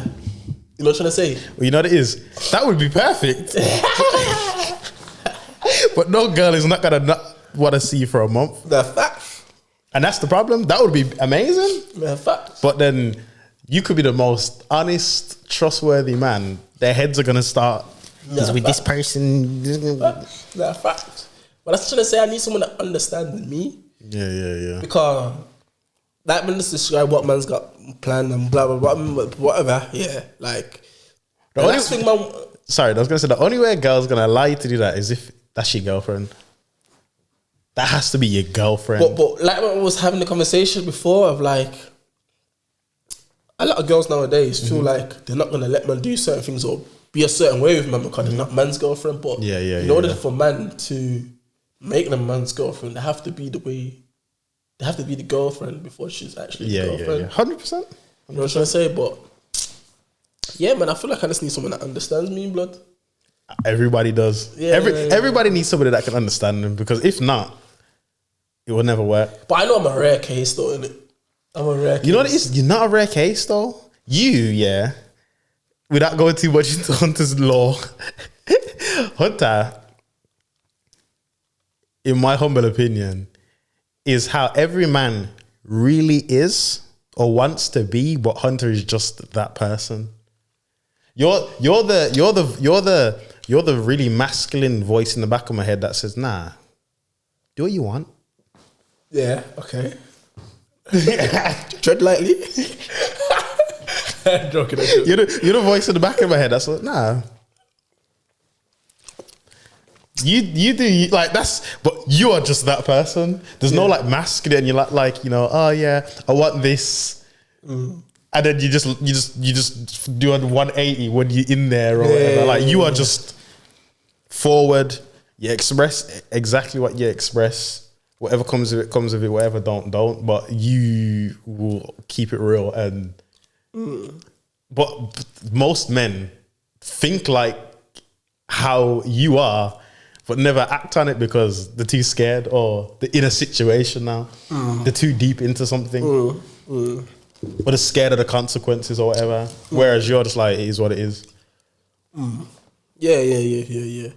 You know what I'm trying to say? Well, you know what it is? That would be perfect. But no girl is not gonna not want to see you for a month. The fact. And that's the problem. That would be amazing. The fact. But then you could be the most honest, trustworthy man. Their heads are gonna start. Because with this person. That's fact. But that's trying to say I need someone that understands me. Yeah. Because that man just describe what man's got planned and blah blah blah, whatever. Yeah, like the last thing, man. Sorry, I was gonna say the only way a girl's gonna allow you to do that is if that's your girlfriend. That has to be your girlfriend. But like I was having the conversation before of like. A lot of girls nowadays feel like they're not gonna let man do certain things, or be a certain way with man because they're not man's girlfriend. But in order for man to make them man's girlfriend, they have to be the way. They have to be the girlfriend before she's actually the girlfriend. 100%. You know what I'm trying to say? But yeah, man, I feel like I just need someone that understands me, blood. Everybody does. Everybody needs somebody that can understand them, because if not, it will never work. But I know I'm a rare case, though, innit? I'm a rare case. You know what it is? You're not a rare case, though. Without going too much into Hunter's law, Hunter, in my humble opinion, is how every man really is or wants to be, but Hunter is just that person. You're the really masculine voice in the back of my head that says, nah, do what you want. Yeah, okay. Tread lightly. I'm joking. You're the voice in the back of my head that's like, nah. You do that's, but you are just that person. There's no like masculine, and you're like, oh yeah, I want this. And then you just do a 180 when you're in there or whatever. Like you are just forward. You express exactly what you express. Whatever comes of it. Whatever don't. But you will keep it real. And but most men think like how you are, but never act on it because they're too scared or they're in a situation now. They're too deep into something. Or they're scared of the consequences or whatever. Whereas you're just like, it is what it is. Yeah.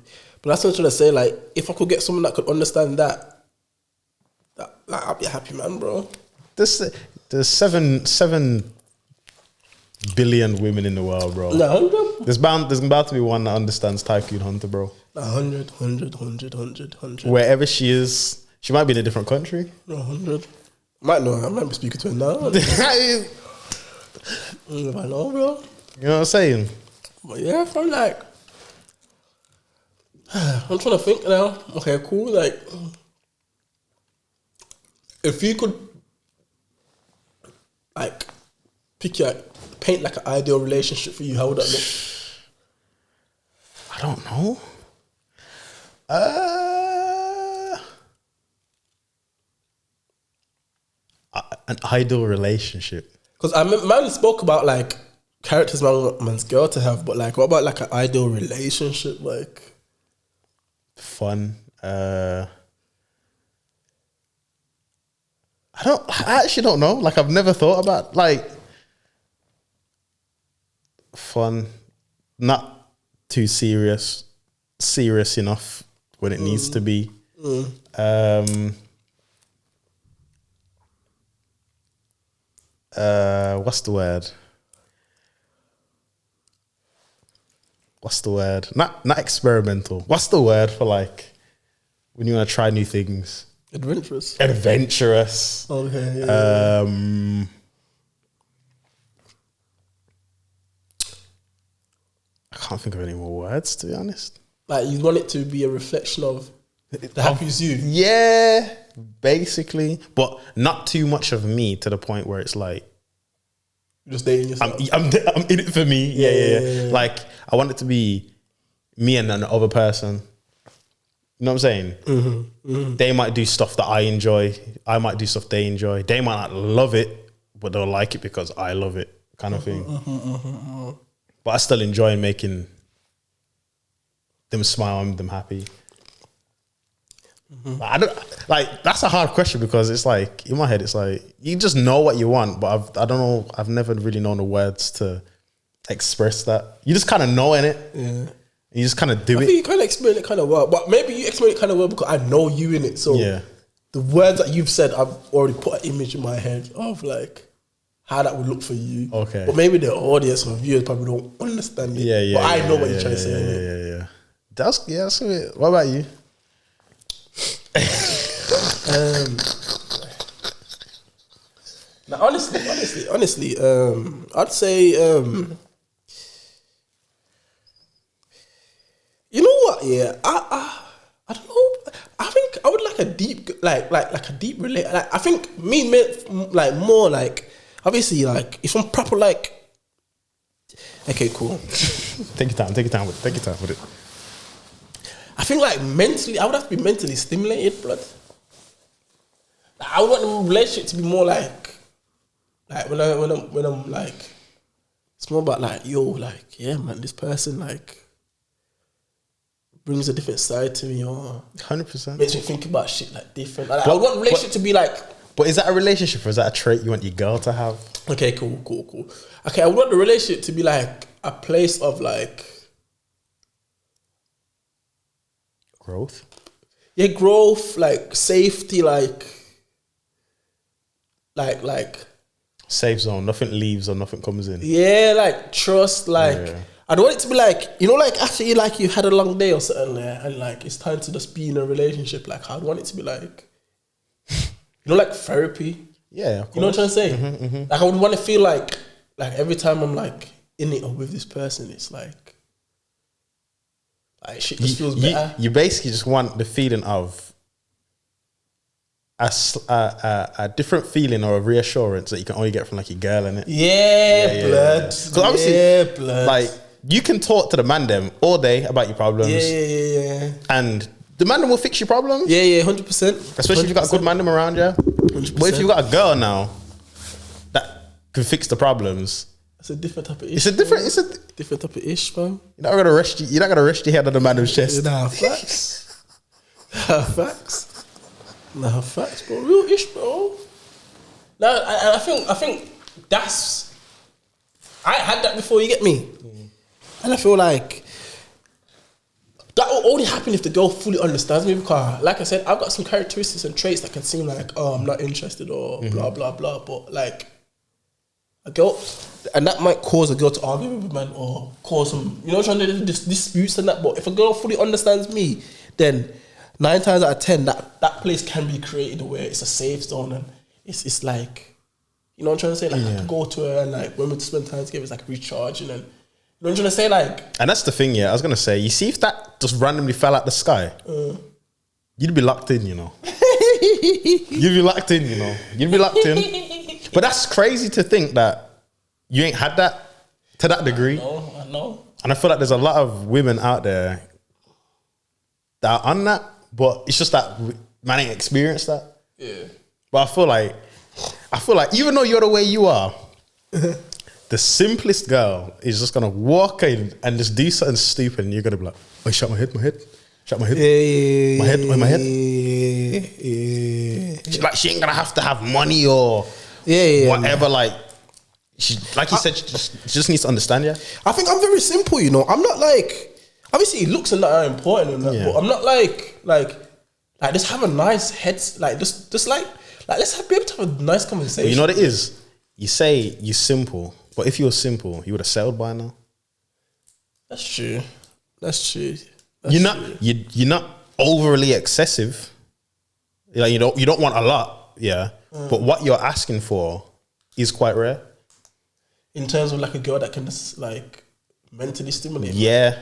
But that's what I'm trying to say. Like, if I could get someone that could understand that I'll be a happy man, bro. There's 7 billion women in the world, bro. No, there's bound to be one that understands Tycoon Hunter, bro. 100. Wherever she is, she might be in a different country. 100. I might be speaking to her now. I know, bro. You know what I'm saying? But yeah, I'm like, I'm trying to think now. Okay, cool. Like, if you could, like, paint like an ideal relationship for you, how would that look? I don't know. An ideal relationship. Because man spoke about like characters man's girl to have, but like, what about like an ideal relationship? Like, fun. I actually don't know. Like, I've never thought about like fun, not too serious enough when it needs to be. What's the word? Not experimental. What's the word for like when you want to try new things? Adventurous. Okay. Yeah. I can't think of any more words, to be honest. Like, you want it to be a reflection of the happiest you. Yeah, basically, but not too much of me to the point where it's like you're just dating yourself. I'm in it for me. Yeah. Like, I want it to be me and another person. You know what I'm saying? They might do stuff that I enjoy. I might do stuff they enjoy. They might not love it, but they'll like it because I love it, kind of thing. But I still enjoy making them smile and them happy. I don't like. That's a hard question because it's like in my head, it's like you just know what you want, but I don't know. I've never really known the words to express that. You just kind of know in it. Yeah. You just kind of do it. I think you kind of explain it kind of well, but maybe you explain it kind of well because I know you in it. So the words that you've said, I've already put an image in my head of like how that would look for you. Okay. But maybe the audience or viewers probably don't understand it. Yeah. But I know what you're trying to say. Yeah. That's it. What about you? Now, honestly, I'd say, you know what? Yeah, I don't know. I think I would like a deep, like a deep relate. Like, I think me, like more like obviously like if I'm proper like Okay, cool. Take your time with it. I think like mentally, I would have to be mentally stimulated, blood. Like, I would want the relationship to be more like when I'm like, it's more about like, yo, like, yeah, man, this person like brings a different side to me, or 100%. makes me think about shit like different. Like, I want the relationship to be like. But is that a relationship or is that a trait you want your girl to have? Okay, cool. Okay, I want the relationship to be like a place of like Growth? Yeah, growth, like safety, like Safe zone, nothing leaves or nothing comes in. yeah, like trust, like Yeah. I don't want it to be like, you know, like after you had a long day or something there, and like it's time to just be in a relationship. Like I'd want it to be like, you know, like therapy. Yeah, of You know what I'm trying to say? Mm-hmm. Like I would want to feel like every time I'm like in it or with this person, it's like shit just feels better. You basically just want the feeling of a different feeling or a reassurance that you can only get from like your girl, innit? Yeah, blood. Because obviously, yeah, blood. like you can talk to the man them all day about your problems. Yeah. And the man them will fix your problems. Yeah, 100%. Especially if you've got a good man them around you. 100%. But if you've got a girl now that can fix the problems, It's a different type of ish. it's a different type of ish, man. You're not gonna rest your head on the man them's chest. Nah, facts. Nah, facts, bro. Real ish, bro. Nah, I think that's. I had that before. You get me? And I feel like that will only happen if the girl fully understands me. Because, like I said, I've got some characteristics and traits that can seem like, oh, I'm not interested or blah blah blah. But like a girl, and that might cause a girl to argue with a man or cause some, you know, trying to disputes and that. But if a girl fully understands me, then 9 times out of 10, that place can be created where it's a safe zone and it's like, you know what I'm trying to say? Like I can go to her and like when we spend time together, it's like recharging and, you know what I'm trying to say? Like, and that's the thing, yeah. I was gonna say, you see, if that just randomly fell out the sky, you'd be locked in, you know. You'd be locked in, you know. You'd be locked in. But that's crazy to think that you ain't had that to that degree. I know. And I feel like there's a lot of women out there that are on that, but it's just that man ain't experienced that. Yeah. But I feel like even though you're the way you are, the simplest girl is just gonna walk in and just do something stupid, and you're gonna be like, "Oh, shut my head, my head." My head. Like she ain't gonna have to have money or whatever. Like she, like you said, she just needs to understand. Yeah, I think I'm very simple. You know, I'm not like, obviously looks and that are important and that, but I'm not like just have a nice head. Like just like let's be able to have a nice conversation. But you know what it is? You say you're simple, but if you were simple, you would have settled by now. That's true. You're not overly excessive. Like you don't want a lot, yeah. But what you're asking for is quite rare. In terms of like a girl that can just like mentally stimulate. Yeah.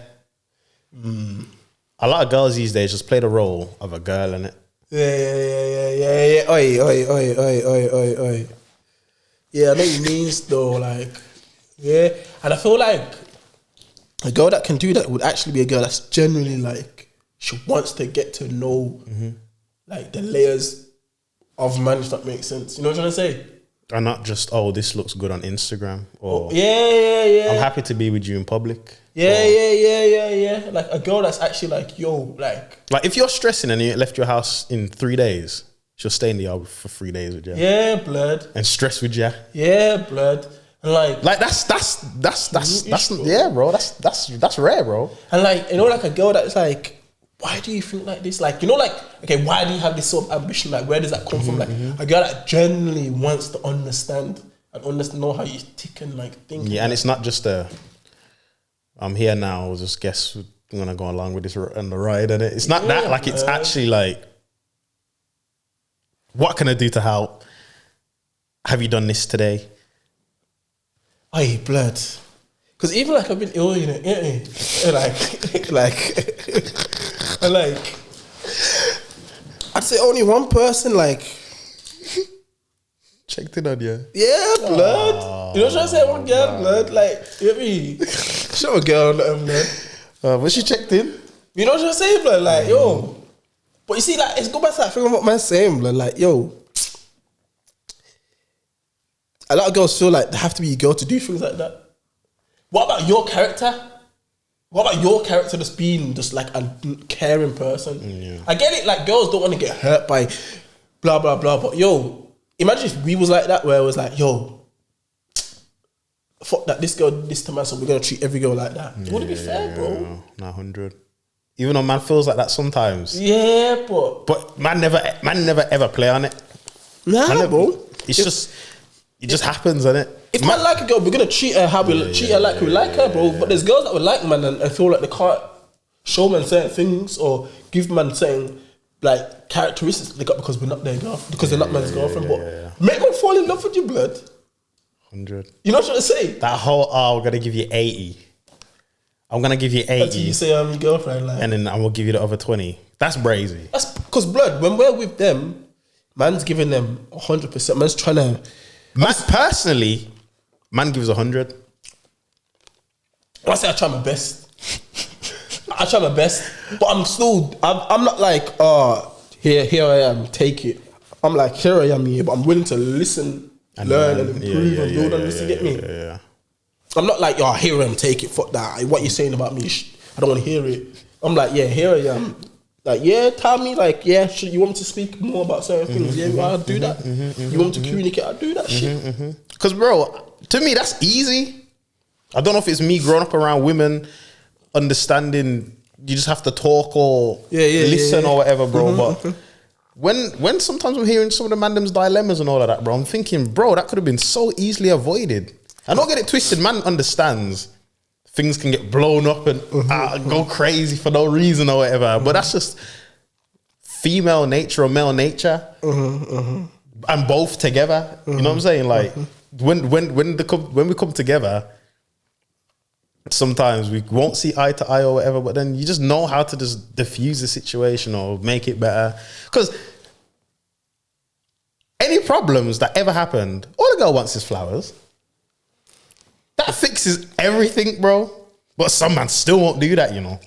A lot of girls these days just play the role of a girl, innit? Yeah. Oi. Yeah, I know what you means though, like, yeah. And I feel like a girl that can do that would actually be a girl that's genuinely like, she wants to get to know like the layers of man, if that makes sense. You know what I'm trying to say? And not just, oh, this looks good on Instagram. Or yeah. I'm happy to be with you in public. Yeah. Like a girl that's actually like, yo, like if you're stressing and you left your house in 3 days, she'll stay in the yard for 3 days with you. Yeah, blood. And stress with you. Yeah, blood. And like that's yeah, bro. That's rare, bro. And like, you know, like a girl that's like, why do you think like this? Like, you know, like, okay, why do you have this sort of ambition? Like, where does that come from? Like, a girl that genuinely wants to understand and know how you tick and like think. Yeah, and it's not just I'm here now. Just guess I'm gonna go along with this on the ride, and it's not that. Like, it's actually like, what can I do to help? Have you done this today? Aye, blood. Because even like I've been ill, you know, like, I'd say only one person, like, checked in on you. Yeah, blood. You know what I'm saying? One girl, blood. Like, you know what I mean? Show a girl, blood. But she checked in. You know what I'm saying, blood? Like, yo. But you see, like, it's go back to that thing of what man's saying, blood. Like, yo. A lot of girls feel like they have to be a girl to do things like that. What about your character? What about your character just being just like a caring person? Yeah. I get it, like girls don't want to get hurt by blah, blah, blah. But yo, imagine if we was like that, where it was like, yo, fuck that, this girl did this to man, so we're going to treat every girl like that. It wouldn't be fair, bro. No, 100. Even though man feels like that sometimes. Yeah, But man never ever play on it. Nah, bro. It just happens, innit? If man like a girl, we're gonna treat her how we treat her like we like her, bro. But there's girls that would like man and feel like they can't show man certain things or give man certain like characteristics they got because we're not their girlfriend, because they're not man's girlfriend. But make man fall in love with you, blood. 100. You know what I'm trying to say? That whole we're gonna give you 80. I'm gonna give you 80. Until you say I'm your girlfriend, like, and then I'm gonna give you the other 20. That's brazy. that's because blood. When we're with them, man's giving them 100%. Man's trying to. Man, personally, man gives 100. I say I try my best. I try my best, but I'm not like, here I am, take it. I'm like, here I am here, but I'm willing to listen, learn and improve and build on this. You get me? Yeah. I'm not like, here I am, take it, fuck that. What you're saying about me, I don't want to hear it. I'm like, yeah, here I am. Like, yeah, tell me, like, yeah, you want me to speak more about certain things? Yeah, I'll do that. You want me to communicate? I'll do that shit. Because, bro, to me, that's easy. I don't know if it's me growing up around women, understanding you just have to talk or listen or whatever, bro. But when sometimes I'm hearing some of the mandom's dilemmas and all of that, bro, I'm thinking, bro, that could have been so easily avoided. And don't get it twisted, man understands things can get blown up and go crazy for no reason or whatever. But that's just female nature or male nature. And both together. You know what I'm saying? Like, when we come together, sometimes we won't see eye to eye or whatever, but then you just know how to just diffuse the situation or make it better. Because any problems that ever happened, all the girl wants is flowers. That fixes everything, bro. But some man still won't do that, you know.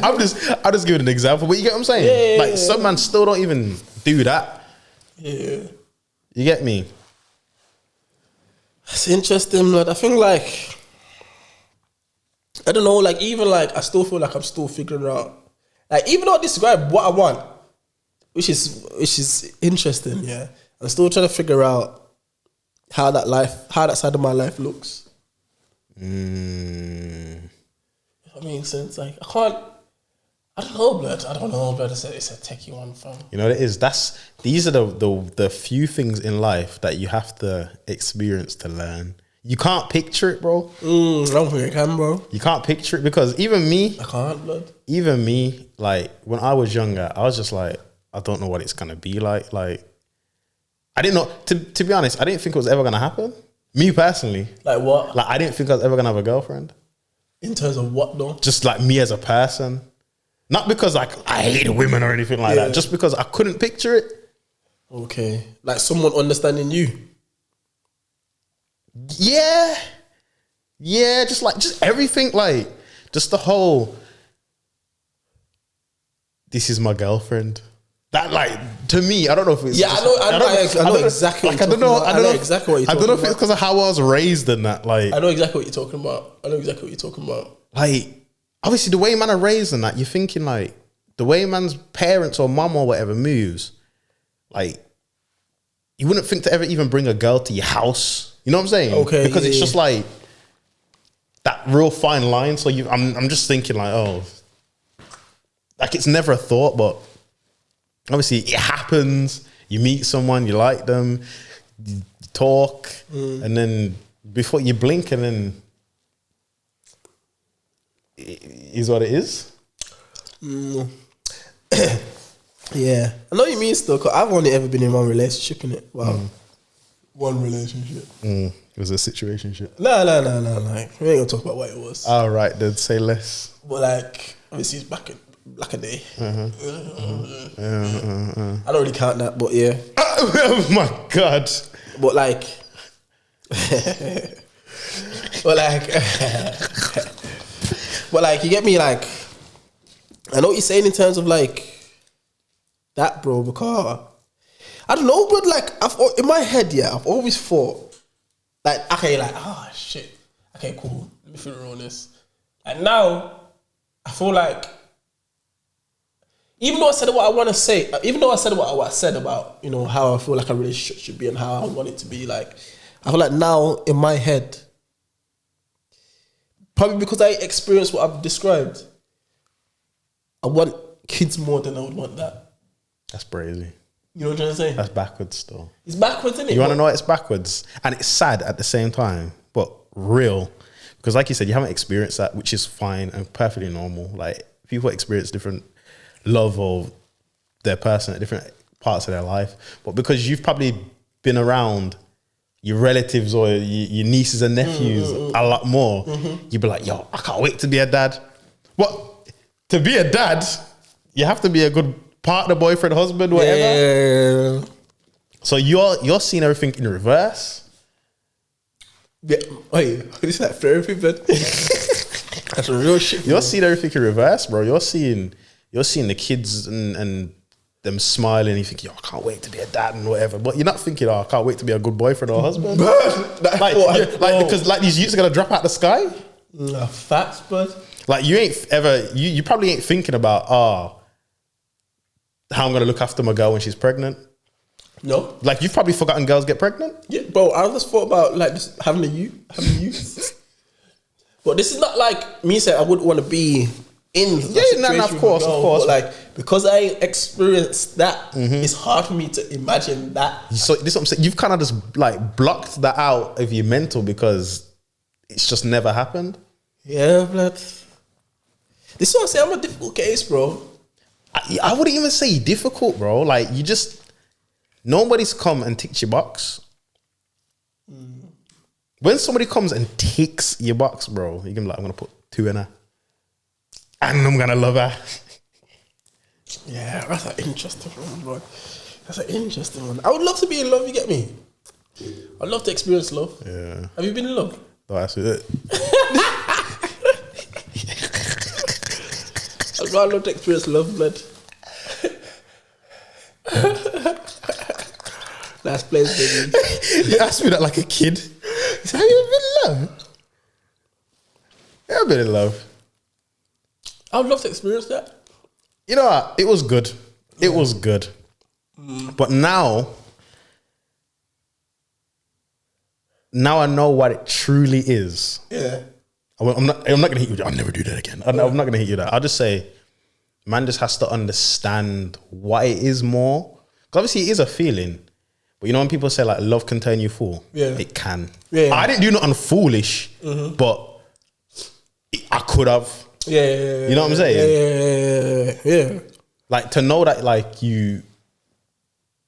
I'm just giving an example, but you get what I'm saying? Like, some man still don't even do that. Yeah. You get me? It's interesting, lad. I think, like, I don't know, like, even, like, I still feel like I'm still figuring out. Like, even though I describe what I want, which is interesting, yeah. I'm still trying to figure out how that side of my life looks. If that makes sense. Like, I don't know, blood. It's a techie one, fam. You know what it is? These are the few things in life that you have to experience to learn. You can't picture it, bro. I don't think I can, bro. You can't picture it because even me, I can't, blood. Even me, like, when I was younger, I was just like, I don't know what it's gonna be like. Like, I didn't know. To be honest, I didn't think it was ever gonna happen. Me personally, like what? Like, I didn't think I was ever gonna have a girlfriend. In terms of what, though? Just like me as a person, not because like I hated women or anything like that. Just because I couldn't picture it. Okay, like someone understanding you. Yeah, just everything, like, just the whole. This is my girlfriend. That, like, to me, I don't know if it's. Yeah, I know exactly. Like, I don't know exactly what you're talking about. I don't know if it's because of how I was raised and that. Like, I know exactly what you're talking about. Like, obviously, the way man are raised and that, you're thinking, like, the way man's parents or mum or whatever moves, like, you wouldn't think to ever even bring a girl to your house. You know what I'm saying? Okay, because it's just like that real fine line. So I'm just thinking, like, oh, like, it's never a thought, but obviously it happens. You meet someone, you like them, you talk, and then before you blink, and then it is what it is. Yeah, I know what you mean still, because I've only ever been in one relationship, innit? Wow. One relationship. It was a situationship. No. Like, we ain't gonna talk about what it was. All right, then say less. But like, obviously, it's like a day. I don't really count that, but yeah. Oh my God. But like, but like, you get me? Like, I know what you're saying in terms of like that, bro. Because I don't know, but like, in my head, yeah, I've always thought like, okay, like, oh shit, okay, cool. Let me figure on this. And now, I feel like, even though I said what I want to say, even though I said what I said about, you know, how I feel like a relationship should be and how I want it to be, like, I feel like now in my head, probably because I experienced what I've described, I want kids more than I would want that. That's crazy. You know what I'm trying to say? That's backwards still. It's backwards, isn't it? You want to know it's backwards? And it's sad at the same time, but real. Because like you said, you haven't experienced that, which is fine and perfectly normal. Like, people experience different love of their person at different parts of their life. But because you've probably been around your relatives or your nieces and nephews a lot more, you'd be like, yo, I can't wait to be a dad. What? To be a dad, you have to be a good partner, boyfriend, husband, whatever. Yeah. So you're seeing everything in reverse. Yeah. Wait, is that therapy, but that's a real shit. You're seeing everything in reverse, bro. You're seeing the kids and them smiling. You think, yo, I can't wait to be a dad and whatever. But you're not thinking, oh, I can't wait to be a good boyfriend or husband. Because these youths are gonna drop out the sky. No, facts, bud. Like, you ain't ever. You probably ain't thinking about how I'm gonna look after my girl when she's pregnant. No. Like, you've probably forgotten girls get pregnant. Yeah, bro, I just thought about like just having a youth. But this is not like me saying I wouldn't want to be in. Of course. But like, because I experienced that, it's hard for me to imagine that. So this is what I'm saying. You've kind of just like blocked that out of your mental because it's just never happened. Yeah, blood. This is what I'm saying. I'm a difficult case, bro. I wouldn't even say difficult, bro. Like, nobody's come and ticked your box. When somebody comes and ticks your box, bro, you can be like, I'm gonna put 2 in her, and I'm gonna love her. Yeah, that's an interesting one, bro. That's an interesting one. I would love to be in love. You get me? I'd love to experience love. Yeah. Have you been in love? No, that's it. I'd love to experience love, blood. Last place, baby. You asked me that like a kid. You said, have you ever been in love? Yeah, I've been in love. I would love to experience that. You know what? It was good. It was good. But now I know what it truly is. Yeah. I'm not gonna hit you. I'll never do that again. I'm not gonna hit you that. I'll just say, man just has to understand what it is more. Because obviously it is a feeling. But you know when people say like love can turn you fool? Yeah. It can. Yeah. I didn't do nothing foolish, but I could have. Yeah. You know what I'm saying? Yeah. Like, to know that like you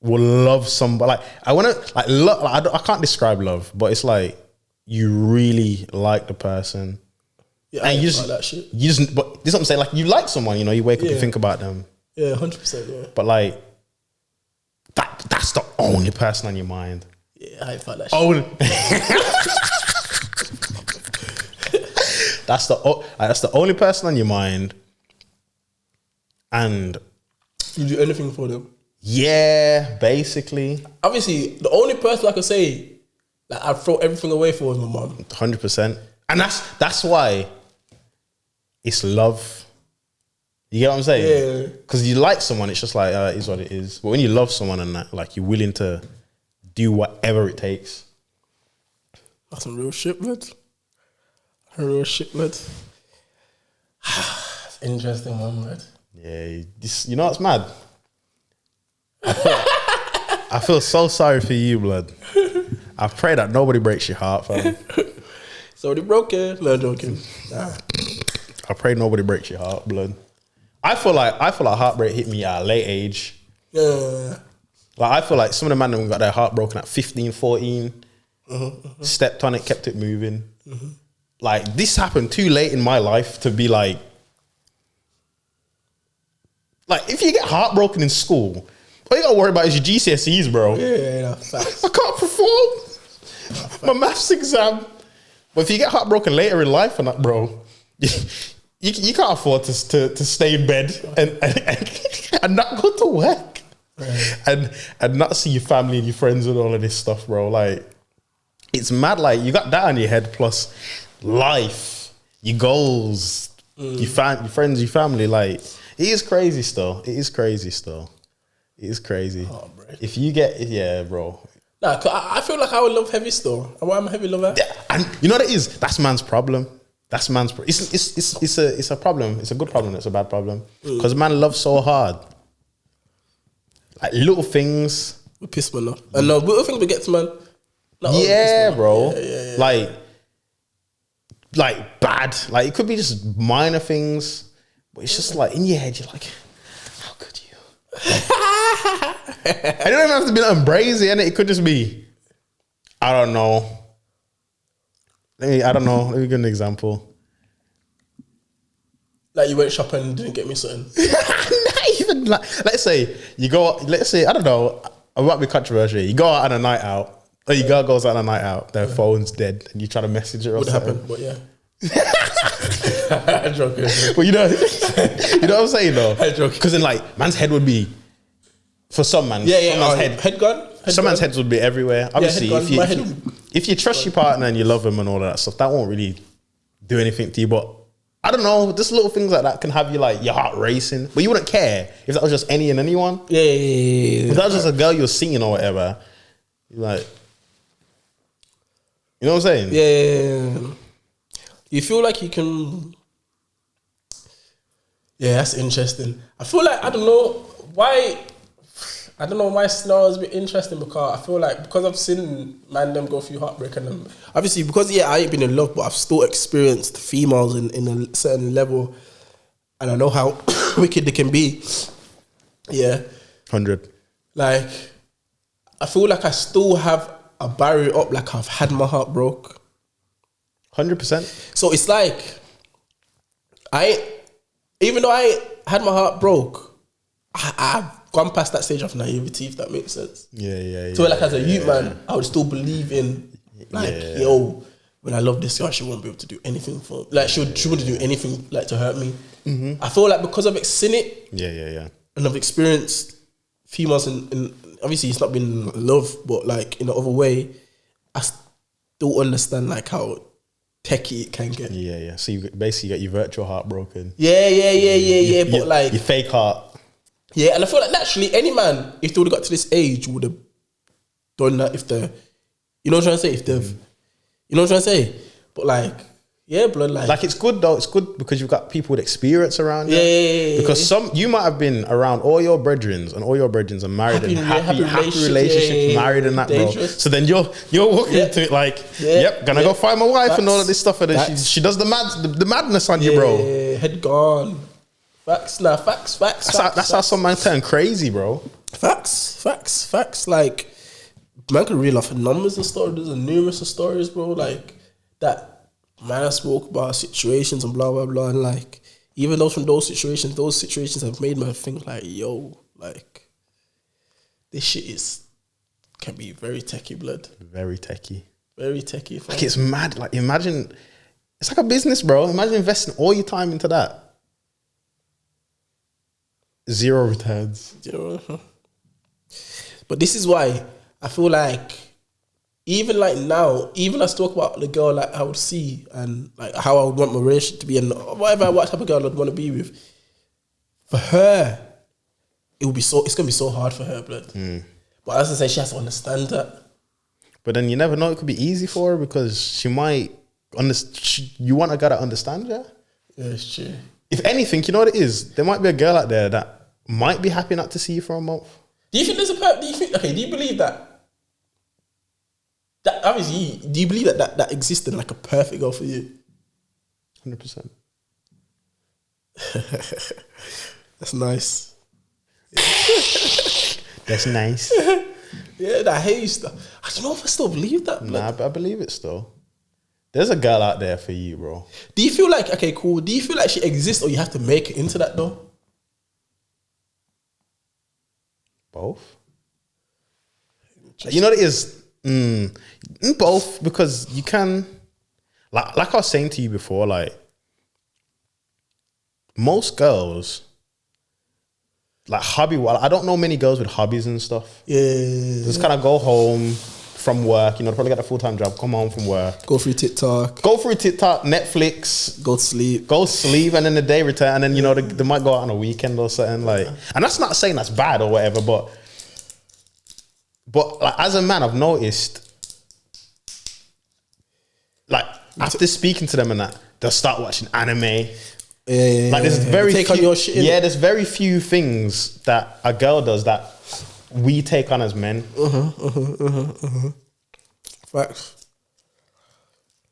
will love somebody. Like, I wanna like love. Like, I can't describe love, but it's like you really like the person. Yeah, and you like that shit. But this is what I'm saying. Like, you like someone, you know, you wake up, you think about them. Yeah, 100%. Yeah. But like, that's the only person on your mind. Yeah, I ain't like that shit. That's the only person on your mind. And you do anything for them. Yeah, basically. Obviously, the only person I could say like I'd throw everything away for is my mum. 100%. And that's why it's love. You get what I'm saying? Yeah. Because you like someone, it's just like, it is what it is. But when you love someone and that, like, you're willing to do whatever it takes. That's some real shit, man. Real shit, man. Interesting one, man. Yeah, you know what's mad? I feel so sorry for you, blood. I pray that nobody breaks your heart, fam. Somebody broke it. No, joking. Nah. I pray nobody breaks your heart, blood. I feel like heartbreak hit me at a late age. Yeah. Like, I feel like some of the men that got their heart broken at 15, 14, stepped on it, kept it moving. Like, this happened too late in my life to be like, Like, if you get heartbroken in school, all you gotta worry about is your GCSEs, bro. Yeah, facts. I can't perform my maths exam. But if you get heartbroken later in life and that, bro, you can't afford to stay in bed and not go to work. Right. And not see your family and your friends and all of this stuff, bro. Like, it's mad. Like, you got that on your head, plus life, your goals, your friends, your family. Like, it is crazy still. It is crazy. Oh, if you get, yeah, bro. Nah, I feel like I would love heavy still. I'm a heavy lover. Yeah, and you know what it is? That's man's problem. It's a problem. It's a good problem. It's a bad problem because man loves so hard. Like little things. We piss man off. And no, little things we get to man. Yeah, bro. Yeah. Like bad. Like it could be just minor things, but it's just like in your head, you're like, how could you? I don't even have to be nothing brazy, and it could just be, I don't know. Let me give you an example. Like you went shopping and didn't get me something. Not even like, let's say, I don't know, it might be controversial. You go out on a night out, or your girl goes out on a night out, their phone's dead, and you try to message her or something. Would happen, but yeah. I'm joking. But you know what I'm saying though? I'm joking. Because then like, man's head would be, for some man, head gone? Some man's heads would be everywhere. Obviously, if you trust your partner and you love him and all of that stuff, that won't really do anything to you. But I don't know, just little things like that can have you like your heart racing. But you wouldn't care if that was just any and anyone. Yeah. If that was just a girl you're seeing or whatever, you're like, you know what I'm saying? Yeah. You feel like you can. Yeah, that's interesting. I feel like I don't know why scenario is a bit interesting because I feel like because I've seen man them go through heartbreak and them, obviously because I ain't been in love, but I've still experienced females in a certain level, and I know how wicked they can be. Yeah, 100. Like I feel like I still have a barrier up. Like I've had my heart broke. 100%. So it's like even though I had my heart broke, I've gone past that stage of naivety, if that makes sense. Yeah. So like as a youth man, I would still believe in yo, when I love this girl, she won't be able to do anything for, like she wouldn't do anything like to hurt me. Mm-hmm. I feel like because I've seen it, and I've experienced females in obviously it's not been love, but like in the other way, I still understand like how techie it can get. Yeah. So you basically got your virtual heart broken. Yeah. But like your fake heart. Yeah, and I feel like naturally any man, if they would have got to this age, would have done that if they're, you know what I'm trying to say? If they've, you know what I'm trying to say? But like, yeah, blood, like it's good though. It's good because you've got people with experience around you. Yeah. Because you might have been around all your brethrens, and all your brethrens are married happy relationships, married and that, dangerous. Bro. So then you're walking into it like, gonna go find my wife and all of this stuff, and then she does the madness on you, bro. Head gone. Facts. That's how some man turn crazy, bro. Facts. Like, man can reel off numbers of stories. There's numerous of stories, bro. Like that man spoke about situations and blah blah blah, and like even those from those situations have made me think like, yo, like this shit can be very techie, blood. Very techie. Fam. Like it's mad. Like imagine, it's like a business, bro. Imagine investing all your time into that. Zero returns. But this is why I feel like even like now, even I talk about the girl like I would see and like how I would want my relationship to be and whatever what type of girl I'd want to be with. For her, it's gonna be so hard for her, blood. But as I say, she has to understand that. But then you never know, it could be easy for her because she might you want a guy to understand you. Yeah, it's true. If anything, you know what it is? There might be a girl out there that might be happy not to see you for a month. Do you think there's do you believe that obviously, do you believe that existed like a perfect girl for you? 100%. That's nice. That's nice. Yeah, that hate stuff. I don't know if I still believe that. Nah, but I believe it still. There's a girl out there for you, bro. Do you feel like, okay, cool, do you feel like she exists or you have to make it into that though? both. You know what it is? Both, because you can, like I was saying to you before, like most girls, like I don't know many girls with hobbies and stuff. Yeah. Just kind of go home from work, you know, probably get a full-time job, come home from work. Go through TikTok, Netflix. go to sleep, And then the day return, and then, you know, they might go out on a weekend or something, like, and that's not saying that's bad or whatever, but like, as a man, I've noticed, like, after speaking to them and that, they'll start watching anime. Yeah. Like, there's very take few, on your shit. yeah, there's very few things that a girl does that we take on as men. Facts.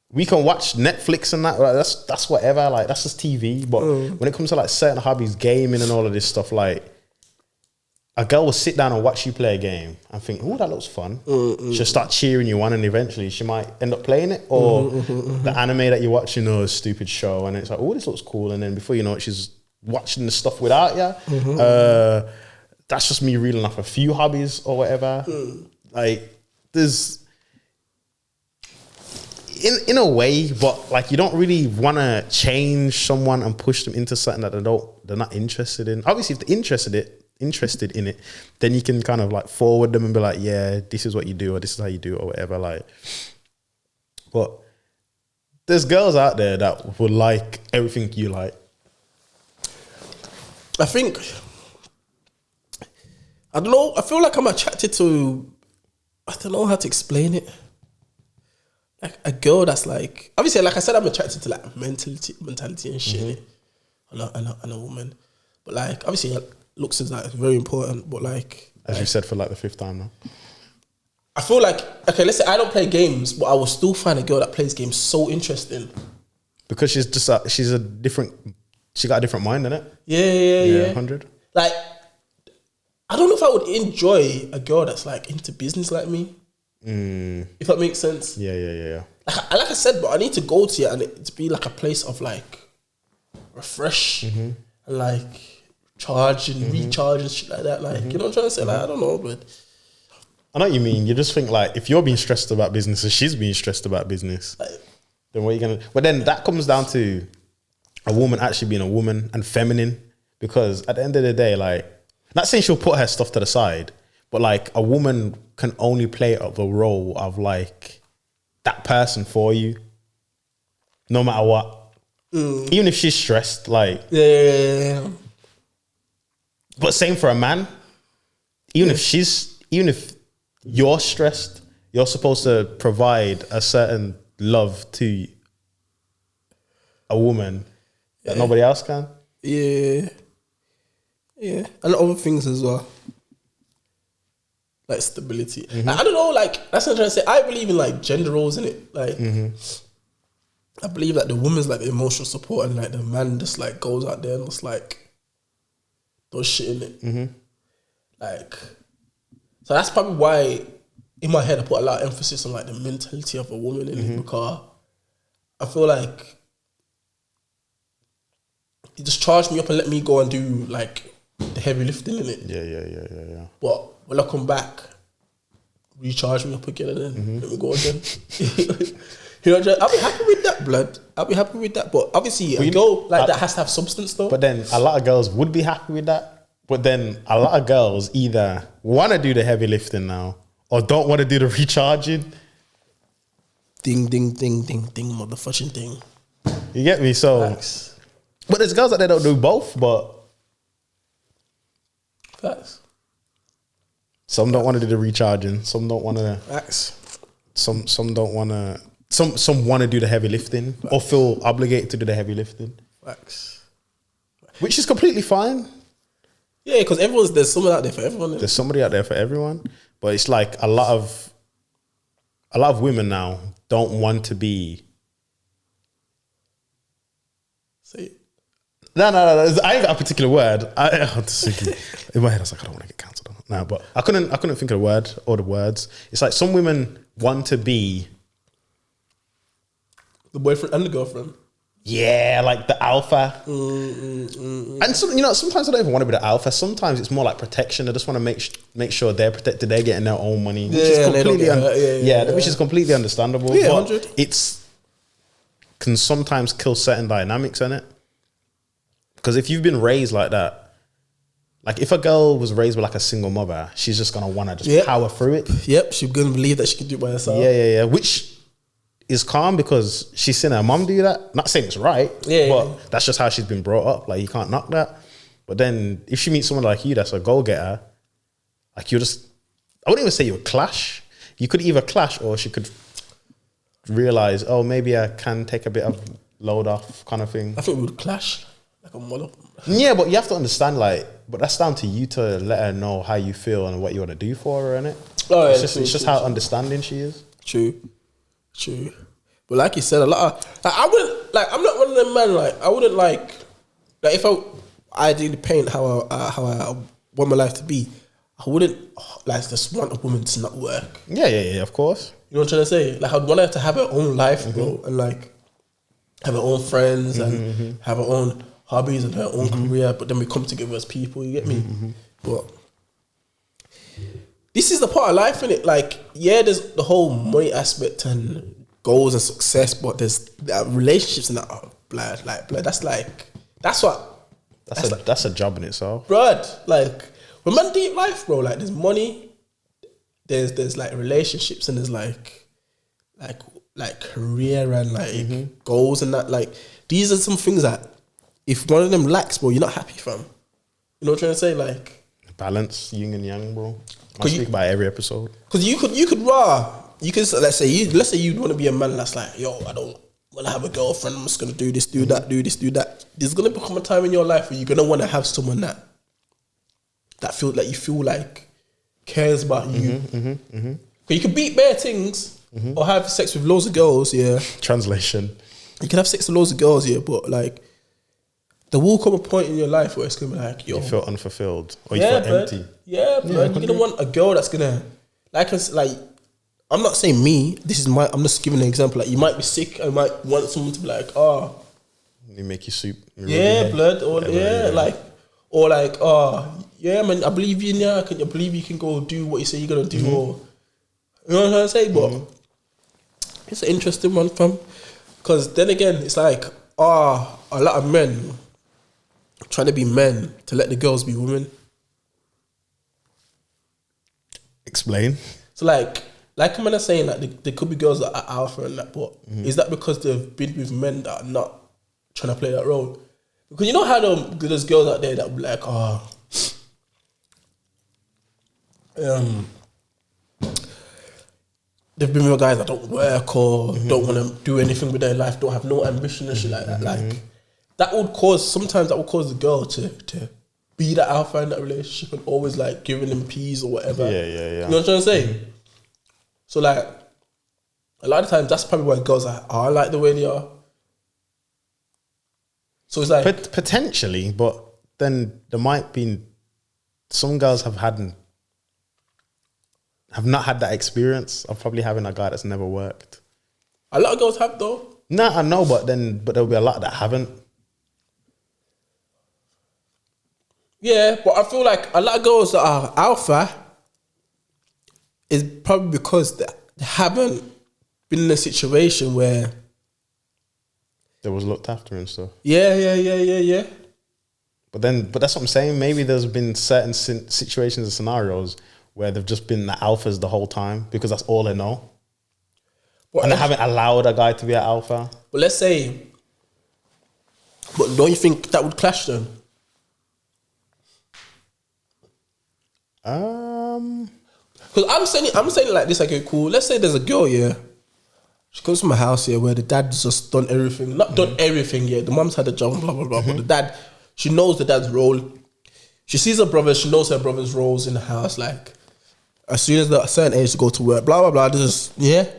We can watch Netflix and that. Like, that's whatever. Like, that's just TV. But when it comes to like certain hobbies, gaming and all of this stuff, like, a girl will sit down and watch you play a game and think, oh, that looks fun. She'll start cheering you on, and eventually she might end up playing it. Or the anime that you're watching, a stupid show, and it's like, oh, this looks cool. And then before you know it, she's watching the stuff without you. That's just me reeling off a few hobbies or whatever. Like, there's, in a way, but like, you don't really want to change someone and push them into something that they're not interested in. Obviously, if they're interested in it, then you can kind of like forward them and be like, yeah, this is what you do, or this is how you do it, or whatever. Like, but there's girls out there that would like everything you like. I think, I don't know, I feel like I'm attracted to, I don't know how to explain it. Like a girl that's like, obviously, like I said, I'm attracted to like mentality and shit, and a woman. But like, obviously, looks is like very important. But like, as you said for like the 5th time now, I feel like, okay, let's say I don't play games, but I will still find a girl that plays games so interesting because she's got a different mind, innit? Yeah. 100. Like, I don't know if I would enjoy a girl that's like into business like me. If that makes sense. Yeah. Like I said, but I need to go to it and it to be like a place of like refresh and like charge and recharge and shit like that. Like, you know what I'm trying to say? Like, I don't know, but I know what you mean. You just think like, if you're being stressed about business and she's being stressed about business, then what are you gonna? But then that comes down to a woman actually being a woman and feminine, because at the end of the day, like, not saying she'll put her stuff to the side, but like, a woman can only play the role of like that person for you, no matter what. Even if she's stressed, like, yeah. But same for a man. Even if you're stressed, you're supposed to provide a certain love to a woman that nobody else can. Yeah. And other things as well. Like stability. Like, I don't know, like, that's what I'm trying to say. I believe in like gender roles, in it. Like, I believe that the woman's like the emotional support and like the man just like goes out there and just like does shit in it. Like, so that's probably why in my head I put a lot of emphasis on like the mentality of a woman in it, because I feel like it just charged me up and let me go and do like the heavy lifting in it. Yeah. But when I come back, recharge me up again and then let me go again. You know, I'll be happy with that, blood. I'll be happy with that. But obviously, a girl like that has to have substance, though. But then a lot of girls would be happy with that. But then a lot of girls either want to do the heavy lifting now or don't want to do the recharging. Ding, motherfucking thing. You get me? So, Facts. But there's girls that they don't do both, but Facts. some don't want to do the recharging. Some don't want to. Facts. Some don't want to. Some want to do the heavy lifting or feel obligated to do the heavy lifting. Facts. Which is completely fine. Yeah, because there's someone out there for everyone. There's somebody out there for everyone. But it's like a lot of women now don't want to be. Say it. No. I ain't got a particular word. I was thinking, in my head, I was like, I don't want to get cancelled on it. No, but I couldn't think of the word or the words. It's like some women want to be The boyfriend and the girlfriend. Yeah, like the alpha. And so, sometimes I don't even want to be the alpha. Sometimes it's more like protection. I just want to make sure they're protected. They're getting their own money, which is completely which is completely understandable. Yeah, but 100. Can sometimes kill certain dynamics in it. Because if you've been raised like that, like if a girl was raised with like a single mother, she's just gonna want to just power through it. Yep, she's gonna believe that she can do it by herself. Yeah. Which is calm because she's seen her mum do that. Not saying it's right, but that's just how she's been brought up. Like you can't knock that. But then if she meets someone like you that's a go-getter, like I wouldn't even say you would clash. You could either clash or she could realize, oh, maybe I can take a bit of load off kind of thing. I think we would clash like a mother. Yeah, but you have to understand, but that's down to you to let her know how you feel and what you want to do for her, innit? Oh, yeah, it's just how understanding she is. True. But like you said, a lot of I wouldn't like. I'm not one of them man. Like I wouldn't like if I ideally paint how I want my life to be. I wouldn't like just want a woman to not work. Yeah, of course. You know what I'm trying to say? Like I'd want her to have her own life, bro, and like have her own friends and have her own hobbies and her own career. But then we come together as people. You get me? But this is the part of life, innit? Like, there's the whole money aspect and goals and success, but there's relationships and that are blood. That's a job in itself, bruh. Like when man deep life, bro. Like there's money, there's like relationships, and there's like career and like goals and that. Like these are some things that if one of them lacks, bro, you're not happy from. You know what I'm trying to say? Like balance, yin and yang, bro. I speak about every episode. Because you could let's say you'd want to be a man that's like, yo, I don't want to have a girlfriend. I'm just gonna do this, do that, do this, do that. There's gonna become a time in your life where you're gonna want to have someone that you feel like cares about you. You can beat bare things or have sex with loads of girls. Yeah. Translation. You can have sex with loads of girls. Yeah, but like there will come a point in your life where it's gonna be like, yo, you feel unfulfilled or you feel empty. Yeah, you're gonna want a girl that's gonna like I'm not saying me. I'm just giving an example. Like you might be sick. I might want someone to be like, they make you soup. Blood, or man, I believe you. Yeah, I believe you can go do what you say you're gonna do, or you know what I'm trying to say. But it's an interesting one, fam. Because then again, it's like a lot of men trying to be men to let the girls be women. Explain. So like I'm not saying that there could be girls that are alpha and that, but is that because they've been with men that are not trying to play that role? Because you know how there's girls out there that will be like, they've been with guys that don't work or don't want to do anything with their life, don't have no ambition and shit like that. Like that would cause the girl to be the alpha in that relationship and always like giving them peas or whatever. Yeah. You know what I'm trying to say? So like a lot of times that's probably why girls are like the way they are. So it's like potentially, but then there might be some girls have not had that experience of probably having a guy that's never worked. A lot of girls have though. Nah, I know, but there'll be a lot that haven't. Yeah, but I feel like a lot of girls that are alpha is probably because they haven't been in a situation where they was looked after and stuff. Yeah. But that's what I'm saying. Maybe there's been certain situations and scenarios where they've just been the alphas the whole time because that's all they know. And they haven't allowed a guy to be an alpha. But let's say, but don't you think that would clash then? Because I'm saying it like this. Okay, cool. Let's say there's a girl, yeah. She comes from a house, yeah, where the dad's just done everything. Not done everything, yeah. The mom's had a job, blah blah blah. But the dad, she knows the dad's role. She sees her brother. She knows her brother's roles in the house. Like as soon as they're a certain age to go to work, blah blah blah. This is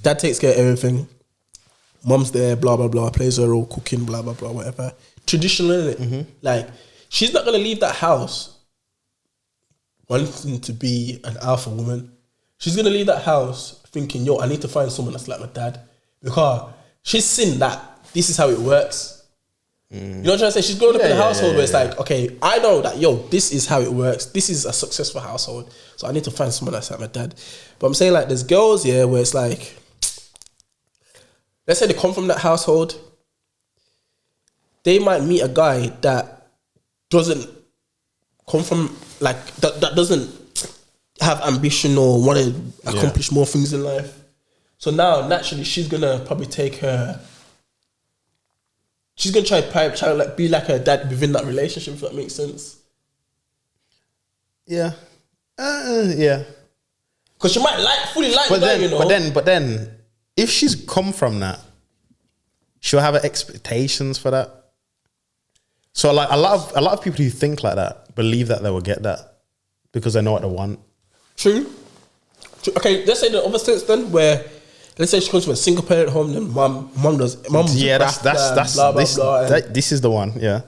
Dad takes care of everything. Mom's there, blah blah blah. Plays her role, cooking, blah blah blah, whatever. Traditional, isn't it? Like she's not gonna leave that house wanting to be an alpha woman. She's gonna leave that house thinking, yo, I need to find someone that's like my dad, because she's seen that this is how it works. You know what I'm trying to say? She's growing up in a household where it's like, okay, I know that, this is how it works. This is a successful household. So I need to find someone that's like my dad. But I'm saying, like, there's girls, where it's like, let's say they come from that household. They might meet a guy that doesn't come from, like, that doesn't have ambition or want to accomplish more things in life. So now, naturally, she's going to probably take her... She's going to try to like, be like her dad within that relationship, if that makes sense. Yeah. Yeah. Because she might fully like but the guy, then, But then, if she's come from that, she'll have expectations for that. So like a lot of people who think like that believe that they will get that because they know what they want. True. Okay, let's say the other sense then, where let's say she comes from a single parent home, then mom does that's blah, blah, blah, this is the one, yeah.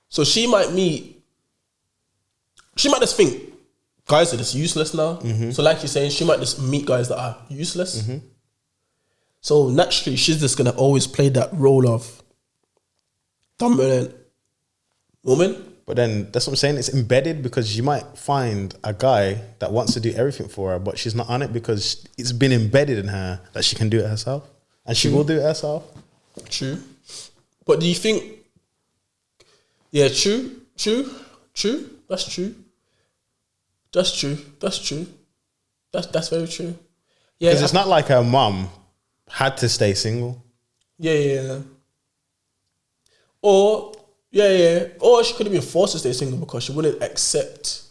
So she might just think guys are just useless now. Mm-hmm. So like you're saying, she might just meet guys that are useless. Mm-hmm. So naturally, she's just gonna always play that role of dominant woman. But then that's what I'm saying. It's embedded because you might find a guy that wants to do everything for her, but she's not on it because it's been embedded in her that she can do it herself, and she will do it herself. True. But do you think? Yeah, true. That's true. That's very true. Yeah, because it's not like her mum had to stay single. Yeah. Or she could have been forced to stay single because she wouldn't accept.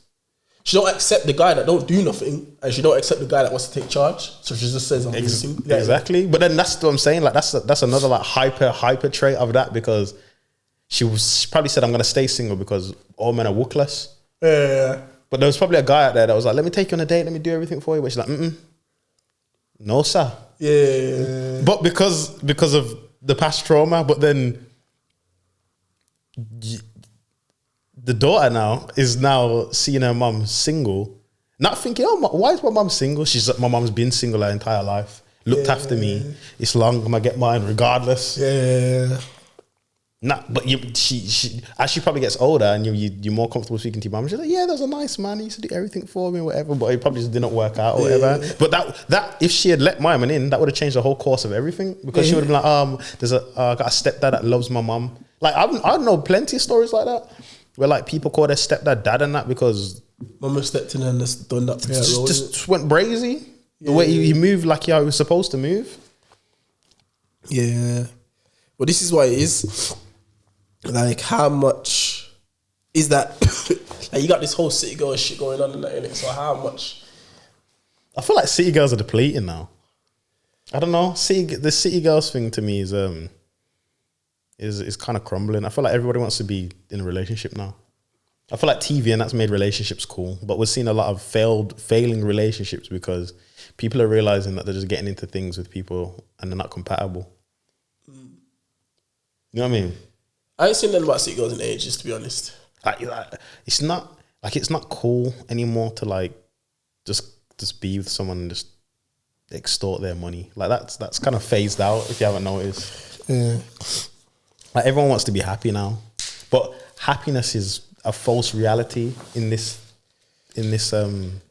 She don't accept the guy that don't do nothing, and she don't accept the guy that wants to take charge. So she just says, "I'm being single." Yeah, exactly. But then that's what I'm saying. Like that's another like hyper trait of that because she probably said, "I'm gonna stay single because all men are workless." Yeah. But there was probably a guy out there that was like, "Let me take you on a date. Let me do everything for you." But she's like, "No, sir." Yeah. But because of the past trauma, but then. The daughter now is seeing her mum single, not thinking, why is my mum single? She's like, my mum's been single her entire life, looked after me. It's long, I'm gonna get mine regardless. Yeah. But she as she probably gets older and you're more comfortable speaking to your mum, she's like, yeah, there's a nice man, he used to do everything for me, whatever. But it probably just didn't work out or whatever. But that if she had let my man in, that would have changed the whole course of everything because she would have been like, there's got a stepdad that loves my mum. Like I know plenty of stories like that where like people call their stepdad dad and that because mama stepped in and just done that. Just went brazy. The way he moved like he was supposed to move. Yeah, well, this is why it is. Like, how much is that? Like, you got this whole city girl shit going on in that, innit? So how much? I feel like city girls are depleting now. I don't know. The city girls thing to me is kind of crumbling. I feel like everybody wants to be in a relationship now. I feel like TV and that's made relationships cool, but we're seeing a lot of failing relationships because people are realizing that they're just getting into things with people and they're not compatible. You know what I mean? I ain't seen nothing about city girls in ages, to be honest. It's not cool anymore to like just be with someone and just extort their money. Like that's kind of phased out if you haven't noticed. Yeah. Like everyone wants to be happy now, but happiness is a false reality in this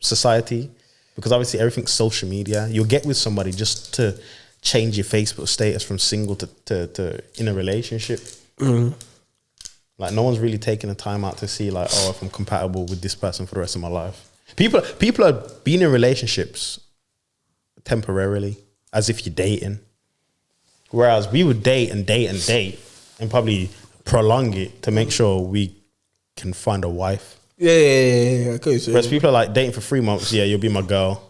society because obviously everything's social media. You'll get with somebody just to change your Facebook status from single to in a relationship. Mm. Like no one's really taking the time out to see like, if I'm compatible with this person for the rest of my life. People are being in relationships temporarily as if you're dating, whereas we would date and probably prolong it to make sure we can find a wife. Yeah. Okay, so whereas people are like dating for 3 months. Yeah, you'll be my girl.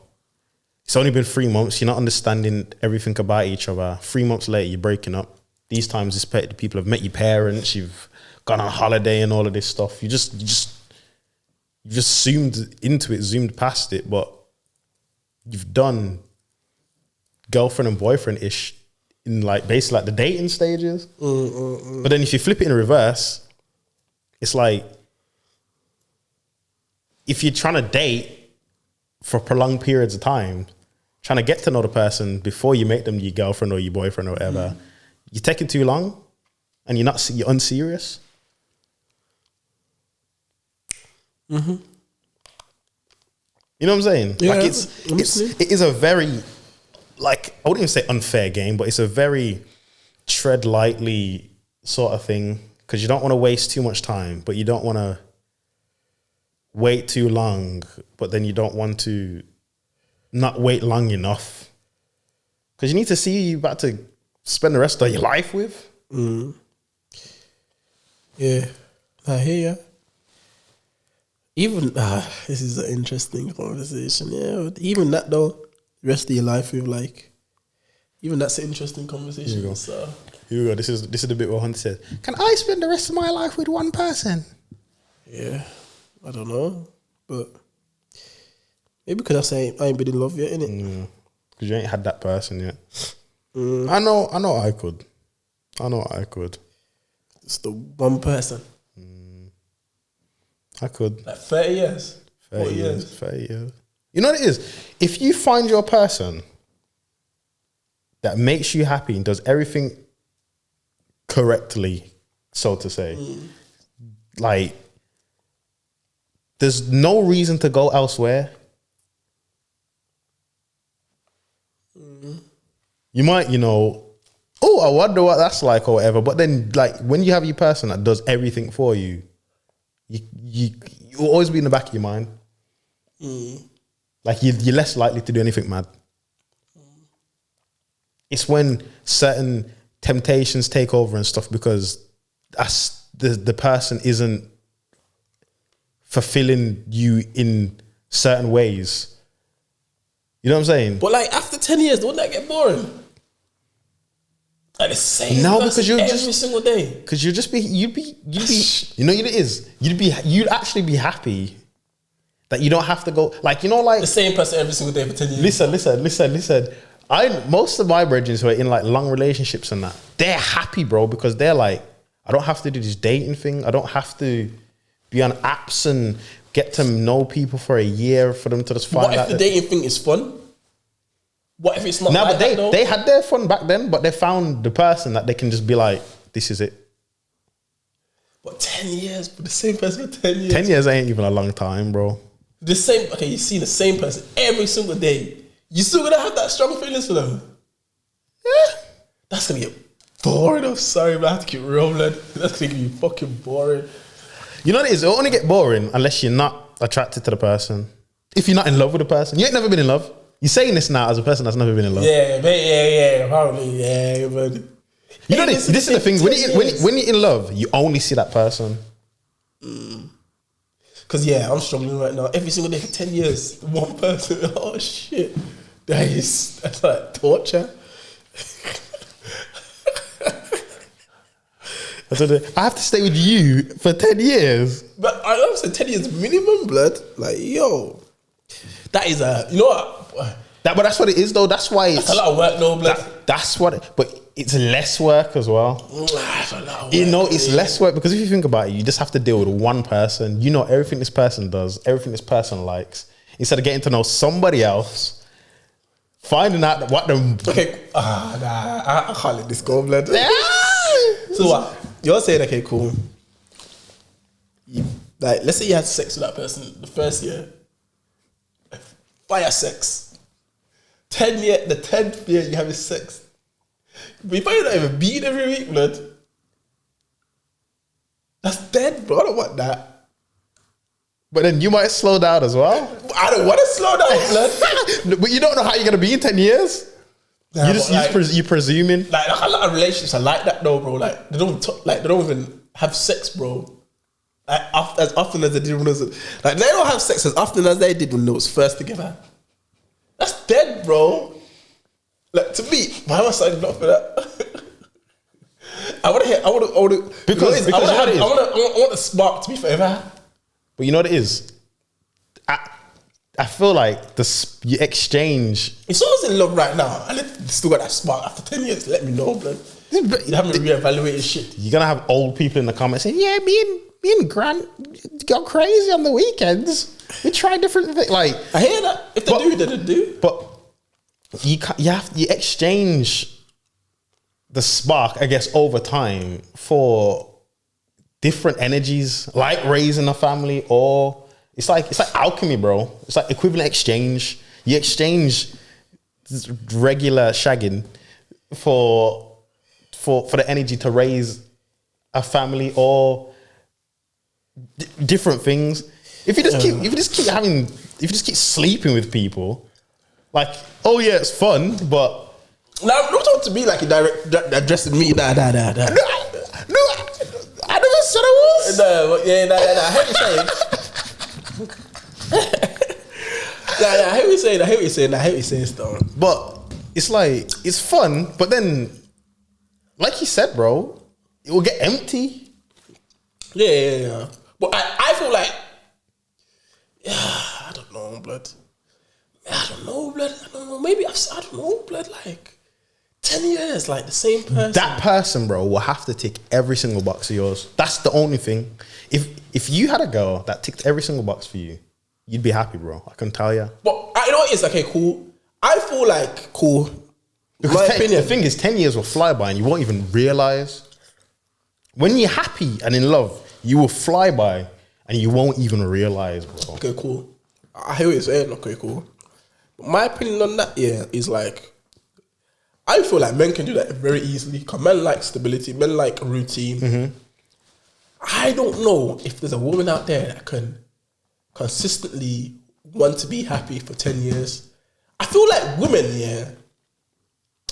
It's only been 3 months. You're not understanding everything about each other. 3 months later, you're breaking up. These times, people have met your parents. You've gone on holiday and all of this stuff. You just zoomed into it, zoomed past it, but you've done girlfriend and boyfriend-ish in like basically like the dating stages. But then if you flip it in reverse, it's like if you're trying to date for prolonged periods of time, trying to get to know the person before you make them your girlfriend or your boyfriend or whatever, you're taking too long, and you're unserious. Mm-hmm. You know what I'm saying? Yeah, like it is a very, like, I wouldn't even say unfair game, but it's a very tread lightly sort of thing, because you don't want to waste too much time, but you don't want to wait too long, but then you don't want to not wait long enough, because you need to see who you're about to spend the rest of your life with. Mm. Yeah, I hear you. Even this is an interesting conversation. Yeah, but even that though, the rest of your life with, like, even that's an interesting conversation. Here we go. So Here we go. This is the bit where Hunter said, "Can I spend the rest of my life with one person?" yeah, I don't know, but maybe because I ain't been in love yet, innit? Because you ain't had that person yet. I know I could. It's the one person. I could. Like 30 years. 30 years. You know what it is? If you find your person that makes you happy and does everything correctly, so to say, like, there's no reason to go elsewhere. You might, oh, I wonder what that's like or whatever. But then, like, when you have your person that does everything for you, you'll always be in the back of your mind. Like, you're less likely to do anything mad. It's when certain temptations take over and stuff, because the person isn't fulfilling you in certain ways. You know what I'm saying? But, like, after 10 years, wouldn't that get boring? Like the same because you're every single day. Because you'd be you know what it is? You'd actually be happy that you don't have to go, like, like the same person every single day for 10 years. Listen. Most of my brethren who are in, like, long relationships and that, they're happy, bro, because they're like, I don't have to do this dating thing. I don't have to be on apps and get to know people for a year for them to just find out. What if the dating thing is fun? What if it's not? No, like but they had their fun back then, but they found the person that they can just be like, this is it. But 10 years, but the same person for 10 years. 10 years ain't even a long time, bro. You see the same person every single day. You still gonna have that strong feelings for them? Yeah. That's gonna get boring. I'm sorry, but I have to keep rolling. That's gonna get fucking boring. You know what it is? It'll only get boring unless you're not attracted to the person. If you're not in love with the person. You ain't never been in love. You're saying this now as a person that's never been in love. Yeah, probably, yeah, but you know this is the thing. When you're in love, you only see that person. Because, I'm struggling right now. Every single day for 10 years, one person. Oh, shit. That's like torture. I have to stay with you for 10 years. But I also 10 years minimum, blood. Like, yo. That is what? But that's what it is, though. That's why it's a lot of work, though, blood. That's what. But it's less work as well. That's a lot of work. It's less work, because if you think about it, you just have to deal with one person. You know everything this person does, everything this person likes. Instead of getting to know somebody else, finding out what them. Okay, I can't let this go, blood. So what? You're saying, okay, cool. Like, let's say you had sex with that person the first year. Fire sex. The 10th year you having sex. But if you're not even beating every week, blood, that's dead, bro. I don't want that. But then you might slow down as well. I don't want to slow down, blood. But you don't know how you're going to be in 10 years. Nah, you're presuming. Like, a lot of relationships are like that, though, bro. Like, they don't even have sex, bro. Like, as often as they did when they was, like, they don't have sex as often as they did when they was first together. That's dead, bro. Like, to me, why am I signing up for that? I want to. Because I want the spark to be forever. But you know what it is? I feel like you exchange. If someone's in love right now and they still got that spark after 10 years, let me know, blood. You haven't reevaluated shit. You're gonna have old people in the comments saying, "Yeah, me and Grant go crazy on the weekends. We try different things." Like, I hear that. If they do, then they do. But you exchange the spark, I guess, over time for different energies, like raising a family, or it's like alchemy, bro. It's like equivalent exchange. You exchange regular shagging for the energy to raise a family or different things. If you just keep sleeping with people, like, oh yeah, it's fun, but now don't talk to me like you addressing me. Nah. no, I never said I was. No, yeah, I hear you saying. I hear you saying stuff. But it's like, it's fun, but then, like you said, bro, it will get empty. Yeah. But I feel like, I don't know, blood. I don't know. Maybe I don't know, blood. Like 10 years, like the same person. That person, bro, will have to tick every single box of yours. That's the only thing. If you had a girl that ticked every single box for you, you'd be happy, bro. I can tell you. But you know what it is? Okay, cool. I feel like cool. In my opinion, the thing is, 10 years will fly by and you won't even realize. When you're happy and in love, you will fly by and you won't even realize, bro. Okay, cool. I hear what you're saying. Okay, cool. But my opinion on that, is like, I feel like men can do that very easily. Because men like stability, men like routine. Mm-hmm. I don't know if there's a woman out there that can consistently want to be happy for 10 years. I feel like women,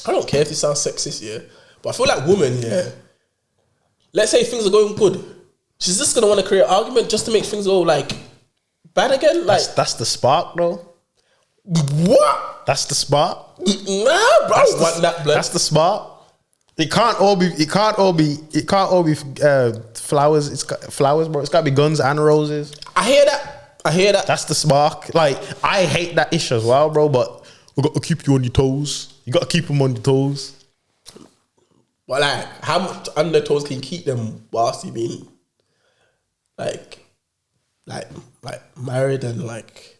I don't care if it sounds sexist, but I feel like women, let's say things are going good, she's just gonna want to create an argument just to make things go like bad again. Like that's the spark, though. What? That's the spark. Nah, bro. That's the spark. It can't all be flowers. It's got flowers, bro. It's got to be guns and roses. I hear that. That's the spark. Like, I hate that issue as well, bro. But we got to keep you on your toes. You got to keep them on your toes. But like, how much on their toes can you keep them whilst you being like married and like?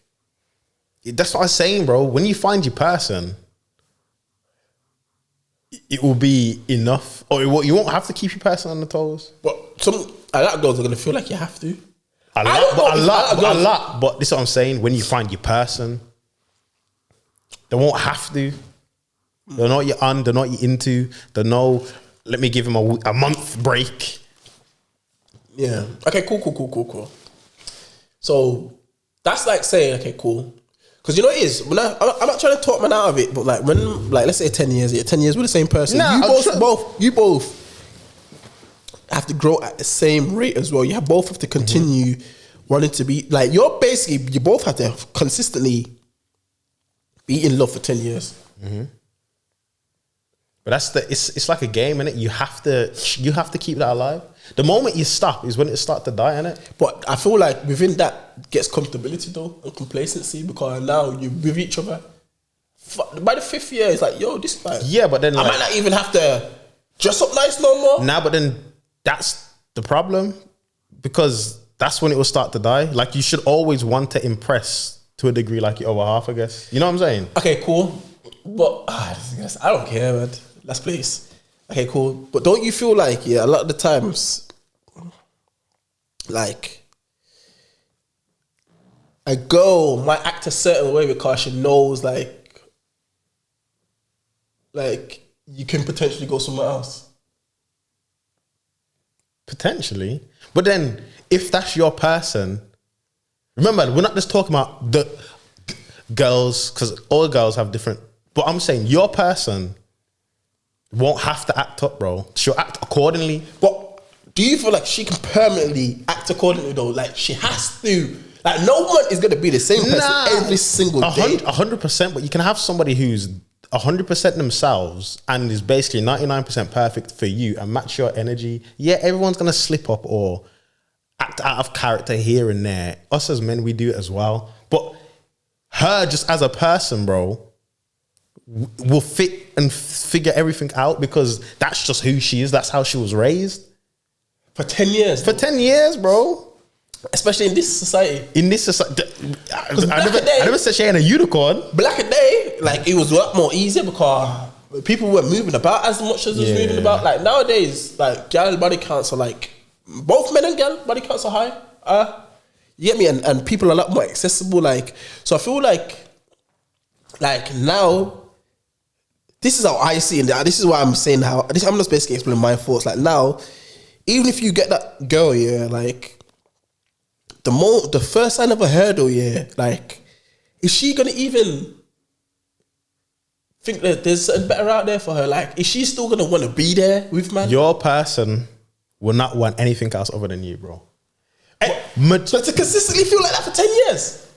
That's what I'm saying, bro. When you find your person, it will be enough, or you won't have to keep your person on the toes. But a lot of girls are gonna feel like you have to. A lot. But this is what I'm saying. When you find your person, they won't have to. They know what you're on. They know what you're into. They know. Let me give him a month break. Yeah. Okay. Cool. So that's like saying, okay, cool. Because you know what it is, when I'm not trying to talk man out of it, but like when, like, let's say 10 years, 10 years with the same person, you both have to grow at the same rate as well. You both have to continue wanting to be, like, you both have to consistently be in love for 10 years. Mm-hmm. But it's like a game, innit? You have to keep that alive. The moment you stop is when it starts to die, innit? But I feel like within that gets comfortability though, and complacency, because now you're with each other. By the 5th year, it's like, yo, this guy. Yeah, but then I might not even have to dress up nice no more. Nah, but then that's the problem, because that's when it will start to die. Like, you should always want to impress to a degree, like your other half, I guess. You know what I'm saying? Okay, cool. But I don't care, man. Let's place. Okay, cool. But don't you feel like, a lot of the times, like, a girl might act a certain way because she knows, like you can potentially go somewhere else? Potentially. But then, if that's your person, remember, we're not just talking about the girls, because all girls have different, but I'm saying your person won't have to act up, bro. She'll act accordingly. But do you feel like she can permanently act accordingly though? Like, she has to. Like, no one is going to be the same person every single day. 100%, but you can have somebody who's 100% themselves and is basically 99% perfect for you and match your energy. Yeah, everyone's going to slip up or act out of character here and there. Us as men, we do it as well. But her just as a person, bro, will fit and figure everything out, because that's just who she is. That's how she was raised. For 10 years. For 10 years, bro. Especially in this society. I never said she ain't a unicorn. Back in the day, like, it was a lot more easier because people weren't moving about as much as was moving about. Like nowadays, like girl body counts are like both men and girl body counts are high. You get me? And people are a lot more accessible. Like, so I feel like now, this is how I see it. This is why I'm saying I'm just basically explaining my thoughts. Like now, even if you get that girl, like the first sign of a hurdle, like, is she gonna even think that there's something better out there for her? Like, is she still gonna want to be there with man? Your person will not want anything else other than you, bro. But to consistently feel like that for 10 years,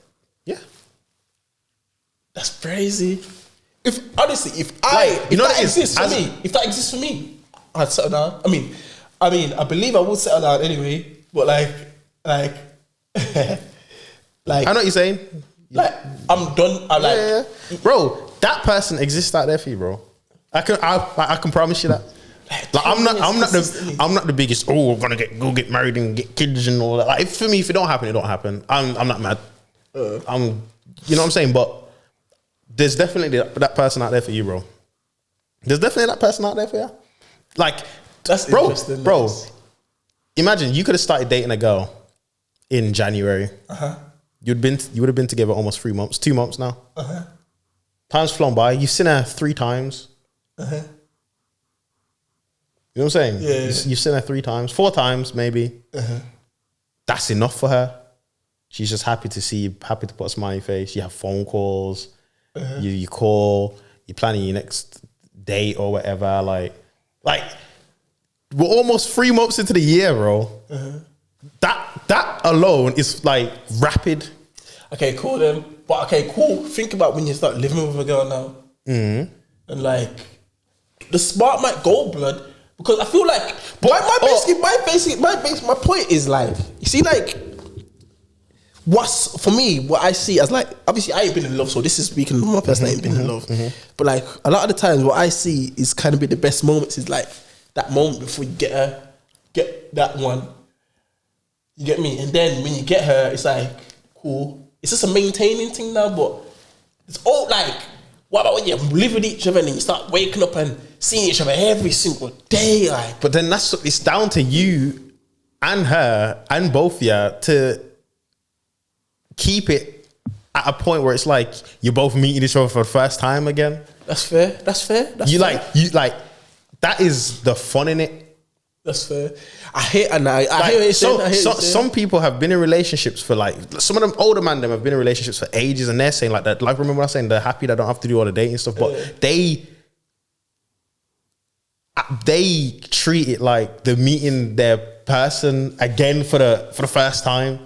that's crazy. If honestly, if that exists for me, I'd settle down. I mean, I believe I would settle down anyway. But like, like, I know what you're saying. Like, I'm done. Bro, that person exists out there for you, bro. I can promise you that. Like, I'm not the biggest. Oh, I'm gonna go get married and get kids and all that. Like, for me, if it don't happen, it don't happen. I'm not mad. You know what I'm saying? But there's definitely that person out there for you, bro. There's definitely that person out there for you. Like, that's interesting, bro. Imagine you could have started dating a girl in January. You would have been together almost 3 months, 2 months now. Time's flown by. You've seen her 3 times. You know what I'm saying? Yeah. You've seen her 3 times, 4 times maybe. That's enough for her. She's just happy to see you, happy to put a smiley face. You have phone calls. You call. You're planning your next date or whatever. Like we're almost 3 months into the year, bro. That alone is like rapid. Okay, cool then. But okay, cool. Think about when you start living with a girl now, and like the spark might go, blood. Because I feel like my point is like, you see, like, what's for me, what I see as like, obviously I ain't been in love, so this is speaking of my person, I ain't been in love. But like a lot of the times, what I see is kind of be the best moments is like that moment before you get that one. You get me? And then when you get her, it's like, cool. It's just a maintaining thing now, but it's all like, what about when you live with each other and then you start waking up and seeing each other every single day? Like, but then it's down to you and her and both of you to keep it at a point where it's like you're both meeting each other for the first time again. That's fair. You like that is the fun in it. That's fair. I hear what you're saying. Some people have been in relationships for like, some of them older man them have been in relationships for ages, and they're saying like that. Like, remember when I was saying they're happy they don't have to do all the dating stuff, but they treat it like they're meeting their person again for the first time.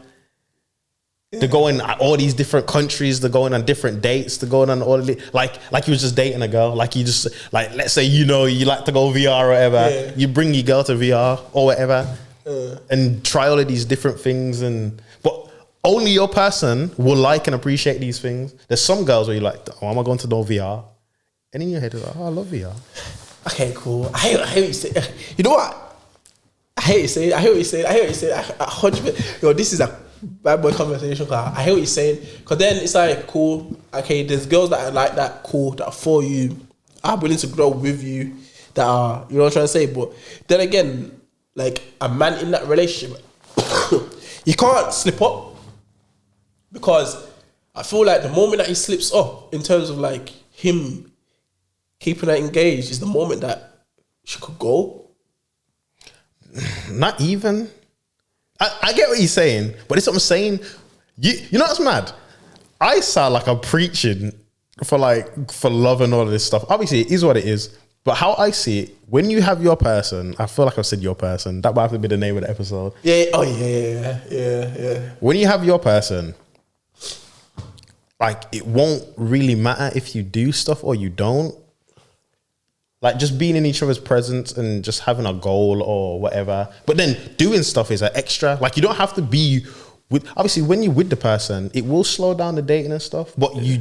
They're going all these different countries. They're going on different dates. They're going on all the, like you was just dating a girl. Like you just like, let's say you like to go VR or whatever. Yeah. You bring your girl to VR or whatever, and try all of these different things. But only your person will like and appreciate these things. There's some girls where you're like, oh, am I going to know VR? And in your head, you're like, oh, I love VR. Okay, cool. I hear what you say. You know what? I hear what you say. 100%. Yo, this is a bad boy conversation. I hear what you're saying. Because then it's like, cool. Okay, there's girls that are like that, cool, that are for you, are willing to grow with you, that are, you know what I'm trying to say? But then again, like a man in that relationship, you can't slip up. Because I feel like the moment that he slips up, in terms of like him keeping her engaged, is the moment that she could go. Not even. I get what you're saying, but it's what I'm saying. You know what's mad? I sound like I'm preaching for love and all of this stuff. Obviously, it is what it is. But how I see it, when you have your person, I feel like I've said your person. That might have to be the name of the episode. Yeah. Oh yeah. When you have your person, like, it won't really matter if you do stuff or you don't. Like, just being in each other's presence and just having a goal or whatever. But then doing stuff is an extra. Like, you don't have to be with, obviously when you're with the person, it will slow down the dating and stuff. But you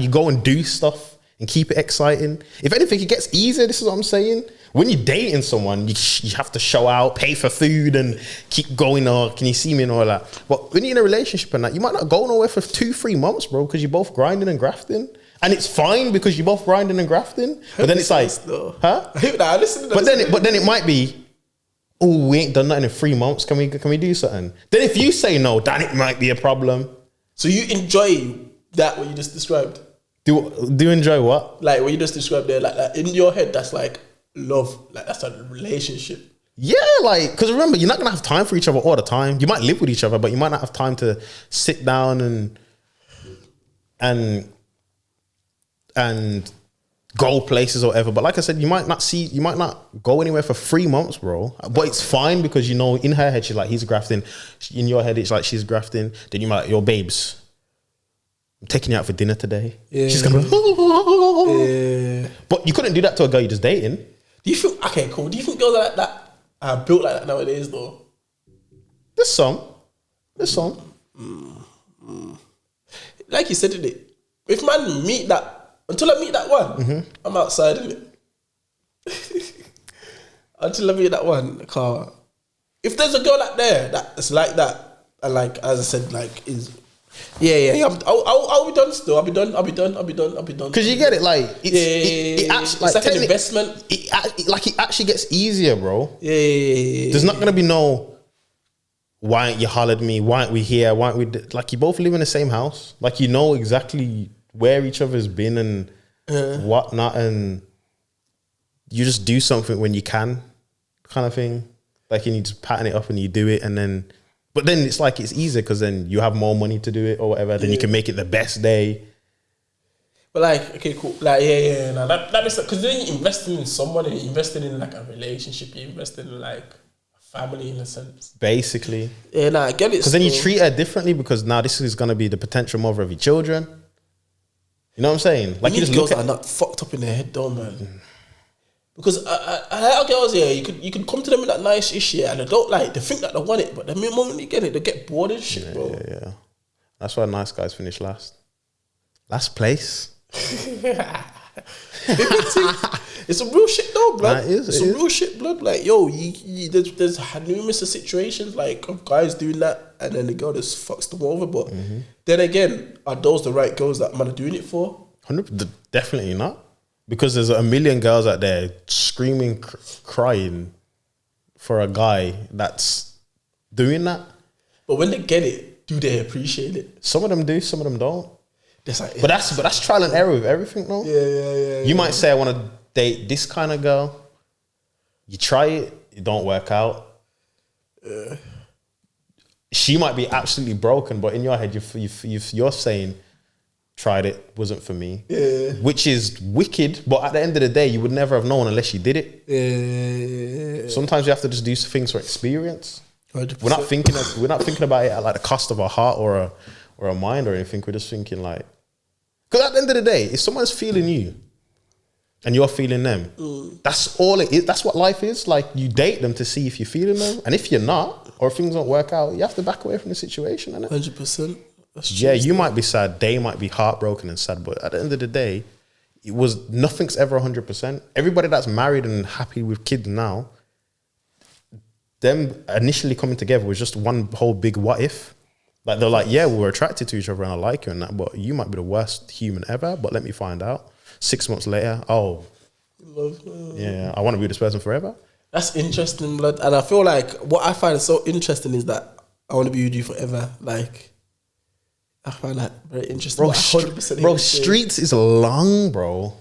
go and do stuff and keep it exciting. If anything, it gets easier. This is what I'm saying. When you're dating someone, you have to show out, pay for food and keep going, or can you see me and all that. But when you're in a relationship and that, you might not go nowhere for 2-3 months, bro, because you're both grinding and grafting. And it's fine because you're both grinding and grafting. But then it's like, huh? I listen to that. But then it might be, oh, we ain't done nothing in 3 months. Can we do something? Then if you say no, then it might be a problem. So you enjoy that what you just described? Do you enjoy what? Like what you just described there, like in your head, that's like love, like that's a relationship. Yeah, like, because remember, you're not gonna have time for each other all the time. You might live with each other, but you might not have time to sit down and go places or whatever. But like I said, you might not go anywhere for 3 months, bro. But it's fine because you know in her head she's like, he's grafting. In your head it's like she's grafting. Then you might like, yo, babes, I'm taking you out for dinner today. Yeah. She's gonna be, yeah. But you couldn't do that to a girl you're just dating. Do you think, okay, cool. Do you think girls like that are built like that nowadays though? There's some. Like you said, innit? If man meet that, until I meet that one, I'm outside, innit? Until I meet that one, car. If there's a girl out there that's like that, and like, as I said, like, is... Yeah. I'll be done still. I'll be done. Because you get it, like it actually, it's like an investment. It actually gets easier, bro. Yeah. There's not gonna be no. Why aren't you hollered me? Why aren't we here? Why aren't we? Like you both live in the same house. Like you know exactly where each other's been and whatnot, and you just do something when you can, kind of thing. Like and you just pattern it up and you do it, and then. But then it's like it's easier because then you have more money to do it or whatever. Then you can make it the best day. But like, okay, cool. Like, yeah. No, that makes sense. Because then you're investing in someone and you're investing in like a relationship. You're investing in like a family in a sense. Basically. Yeah, nah, I get it. Because then you treat her differently because now this is going to be the potential mother of your children. You know what I'm saying? Like you just girls are not fucked up in their head though, man. Because I like girls here, you could come to them with that nice issue and they don't like, they think that they want it, but the moment you get it, they get bored and shit, bro. Yeah. That's why nice guys finish last. Last place. It's some real shit though, blood. It's real shit, blood. Like, yo, there's numerous situations like of guys doing that and then the girl just fucks them over. But then again, are those the right girls that man are doing it for? 100%, definitely not. Because there's a million girls out there screaming, crying for a guy that's doing that. But when they get it, do they appreciate it? Some of them do, some of them don't. Like, but that's trial and error with everything, though. Yeah. You might say, I want to date this kind of girl. You try it, it don't work out. She might be absolutely broken, but in your head, you're saying, tried it, wasn't for me. Yeah. Which is wicked, but at the end of the day, you would never have known unless you did it. Yeah. Sometimes you have to just do things for experience. 100%. We're not thinking about it at like the cost of our heart or a mind or anything. We're just thinking like, because at the end of the day, if someone's feeling you and you're feeling them, that's all it is. That's what life is. Like you date them to see if you're feeling them, and if you're not, or if things don't work out, you have to back away from the situation. 100%. Yeah, you might be sad, they might be heartbroken and sad, but at the end of the day, nothing's ever 100%. Everybody that's married and happy with kids now, them initially coming together was just one whole big what if. Like they're like, yeah, we're attracted to each other and I like you and that, but you might be the worst human ever, but let me find out. 6 months later, yeah, I want to be this person forever. That's interesting, blood. And I feel like what I find so interesting is that I want to be with you forever. Like, I find that very interesting. Bro, 100% streets is long, bro.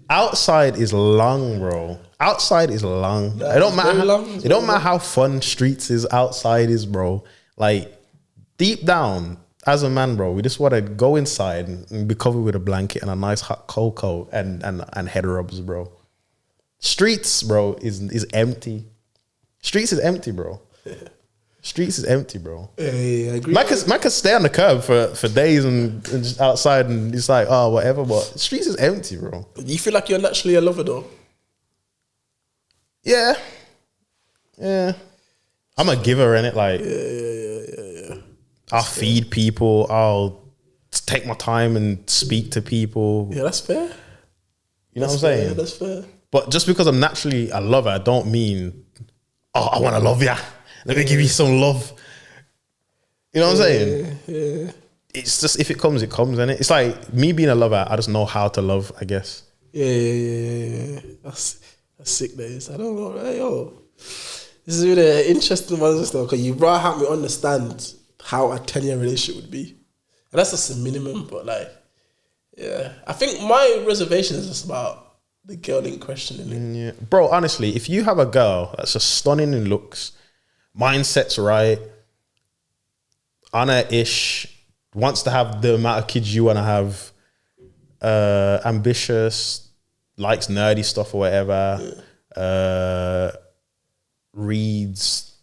Outside is long, bro. Outside is long. It don't matter how fun streets is, outside is, bro. Like, deep down, as a man, bro, we just want to go inside and be covered with a blanket and a nice hot cocoa and head rubs, bro. Streets, bro, is empty. Streets is empty, bro. Streets is empty, bro. Yeah, I agree. Man can stay on the curb for days and just outside and it's like, oh, whatever, but streets is empty, bro. You feel like you're naturally a lover, though? Yeah. I'm a giver, innit? Like, Yeah. I'll feed people. I'll take my time and speak to people. Yeah, that's fair. You know what I'm saying? Yeah, that's fair. But just because I'm naturally a lover, I don't mean, I want to love ya. Let me give you some love. You know what I'm saying? Yeah. it's just if it comes, it comes, innit? It's like me being a lover. I just know how to love, I guess. Yeah. That's sick. That is. I don't know. Right? Yo, this is really an interesting one, because you brought help me understand how a 10-year relationship would be, and that's just a minimum. But like, yeah, I think my reservation is just about the girl in question. Innit? Yeah, bro. Honestly, if you have a girl that's just stunning in looks, mindset's right, Anna-ish, wants to have the amount of kids you want to have, ambitious, likes nerdy stuff or whatever, reads,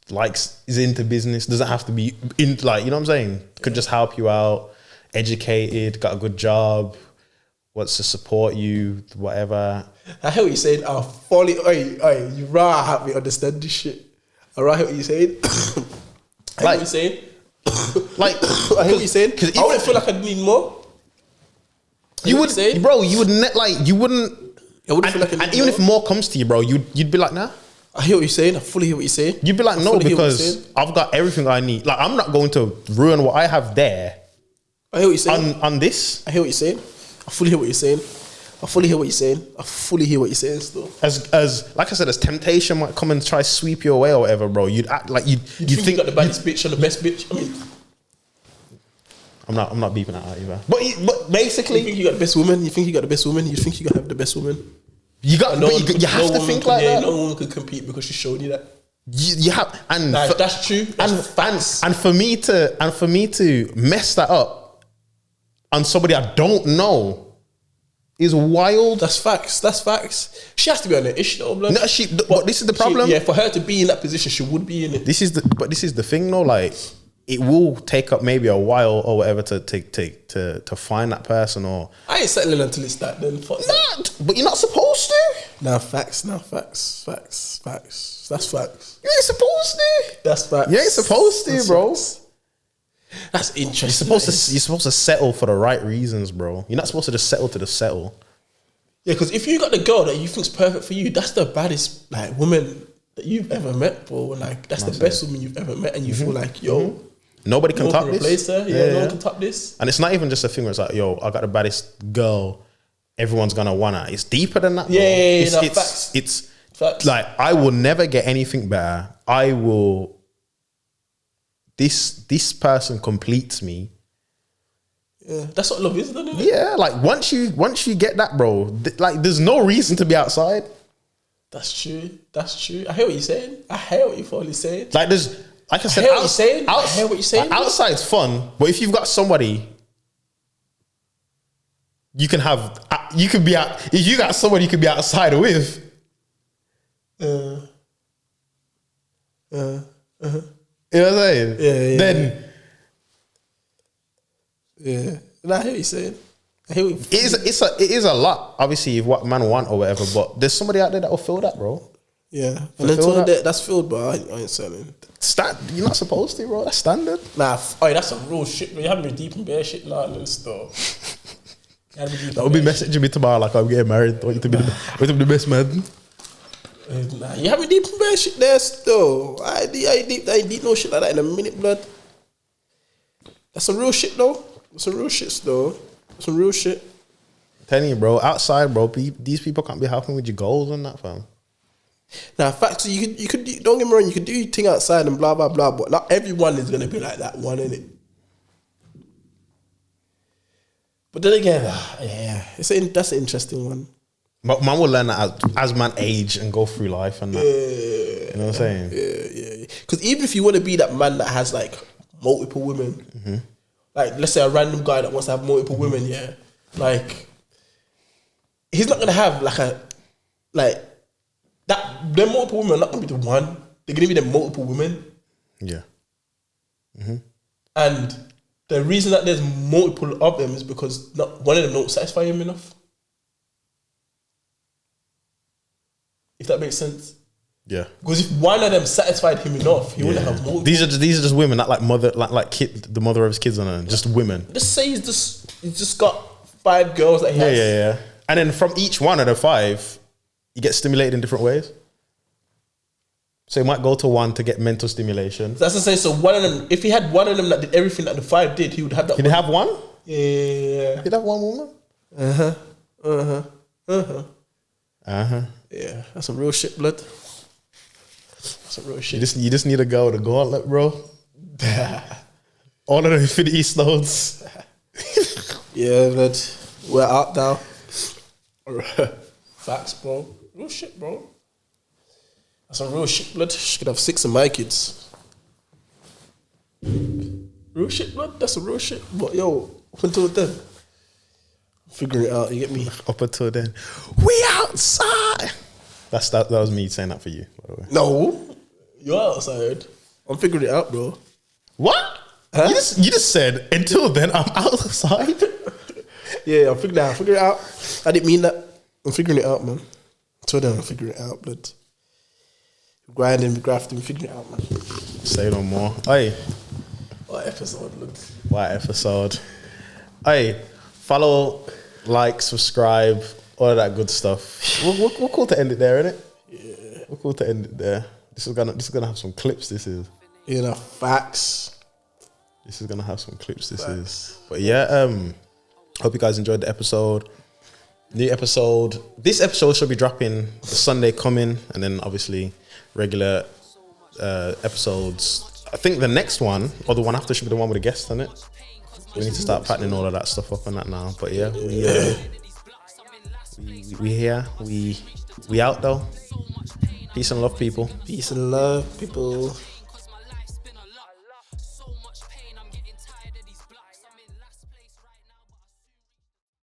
is into business, doesn't have to be in, like, you know what I'm saying? Could just help you out, educated, got a good job, wants to support you, whatever. I hear what you're saying. I'll fully, you really help me understand this shit. I really hear what you're saying. I hear what you're saying. Like, I hear what you're saying. I wouldn't feel like I need more. You would, bro. You would you wouldn't. I wouldn't feel like I need and even if more comes to you, bro, you'd be like, nah. I hear what you're saying. I fully hear what you're saying. You'd be like, no, because I've got everything I need. Like, I'm not going to ruin what I have there. I hear what you're saying. On this. I hear what you're saying. I fully hear what you're saying. I fully hear what you're saying. I fully hear what you're saying still. As like I said, as temptation might come and try sweep you away or whatever, bro, you'd act like you think you got the baddest bitch or the best bitch. I mean, I'm not beeping that out either. But basically, you think you got the best woman. You think you got the best woman. You think you got to have the best woman. You have to think like that. No woman could compete because she showed you that. You have, and that's true. And for me to mess that up on somebody I don't know is wild. That's facts. She has to be on the issue though, blood. No, but this is the problem. For her to be in that position, she would be in it. This is the thing though, like, it will take up maybe a while or whatever to find that person. Or I ain't settling until it's that then. But you're not supposed to. Facts. That's facts. You ain't supposed to. That's facts. You ain't supposed to, bro. That's interesting. You're supposed to settle for the right reasons, bro. You're not supposed to just settle to just settle. Yeah, because if you got the girl that you think's perfect for you, that's the baddest like woman that you've ever met, bro. Like that's the best woman you've ever met, and you feel like, yo, nobody can top this. Replace her. Yeah, no one can top this. And it's not even just a thing where it's like, yo, I got the baddest girl. Everyone's gonna want her. It's deeper than that. Bro. Facts. It's facts. Like, I will never get anything better. I will. This person completes me. Yeah, that's what love is, isn't it? Yeah, like once you get that, bro, like there's no reason to be outside. That's true. I hear what you're saying. I hear what you're fully saying. Like there's, like I said, I hear what you're saying. Outside's fun, but if you've got somebody, you can have. You could be out. If you got somebody you could be outside with. You know what I'm saying? Yeah. Then. Yeah. No, I hear what you're saying. It is a lot, obviously, if what man want or whatever, but there's somebody out there that will fill that, bro. Yeah. And until that's filled, but I ain't selling. You're not supposed to, bro. That's standard. Nah, that's some real shit, bro. You haven't been deep in bare shit now and stuff. That would be messaging me tomorrow like I'm getting married. I want you to be the best man. Nah, you haven't deep in bare shit there still. I ain't deep no shit like that in a minute, blood. That's some real shit though. That's some real shit still. Some real shit. I'm telling you, bro, outside, bro, these people can't be helping with your goals and that, fam. Now, facts, you could don't get me wrong, you could do your thing outside and blah blah blah, but not everyone is gonna be like that one, innit? But then again, that's an interesting one. But man will learn that as man age and go through life and that. You know what I'm saying? Yeah. Because even if you want to be that man that has like multiple women, like let's say a random guy that wants to have multiple women, like he's not gonna have their multiple women are not gonna be the one. They're gonna be the multiple women. Yeah. And the reason that there's multiple of them is because not one of them don't satisfy him enough. If that makes sense. Yeah. Because if one of them satisfied him enough, he wouldn't have multiple. These are just women, not like the mother of his kids, and just women. Just say he's just got 5 girls that he has. Yeah. And then from each one of the 5, you get stimulated in different ways. So he might go to one to get mental stimulation. That's the same. So one of them, if he had one of them that did everything that the 5 did, he would have that. He'd have one? Yeah. He'd have one woman? Yeah, that's some real shit, blood. That's some real shit. You just need to go with the gauntlet, bro. All of the Infinity Stones. Yeah, blood. We're out now. Facts, bro. Real shit, bro. That's some real shit, blood. She could have 6 of my kids. Real shit, blood. That's some real shit. But yo, up until then, figure it out. You get me? Up until then, we outside. That was me saying that for you, by the way. No, you're outside. I'm figuring it out, bro. What? Huh? You just said until then I'm outside. Yeah, I'm figuring it out. I didn't mean that. I'm figuring it out, man. Until then, I'm figuring it out, blood. Grinding, grafting, figuring it out, man. Say no more. Hey, What episode, look? what episode? Hey, follow, like, subscribe, all of that good stuff. We're cool to end it there, innit? Yeah. We're cool to end it there. This is gonna have some clips. This is. You know, facts. This is gonna have some clips. This is. But yeah, hope you guys enjoyed the episode. New episode. This episode should be dropping the Sunday coming, and then obviously regular episodes. I think the next one or the one after should be the one with the guest on it. We need to start patterning all of that stuff up on that now. But yeah, we here. We out though. Peace and love, people. Peace and love, people.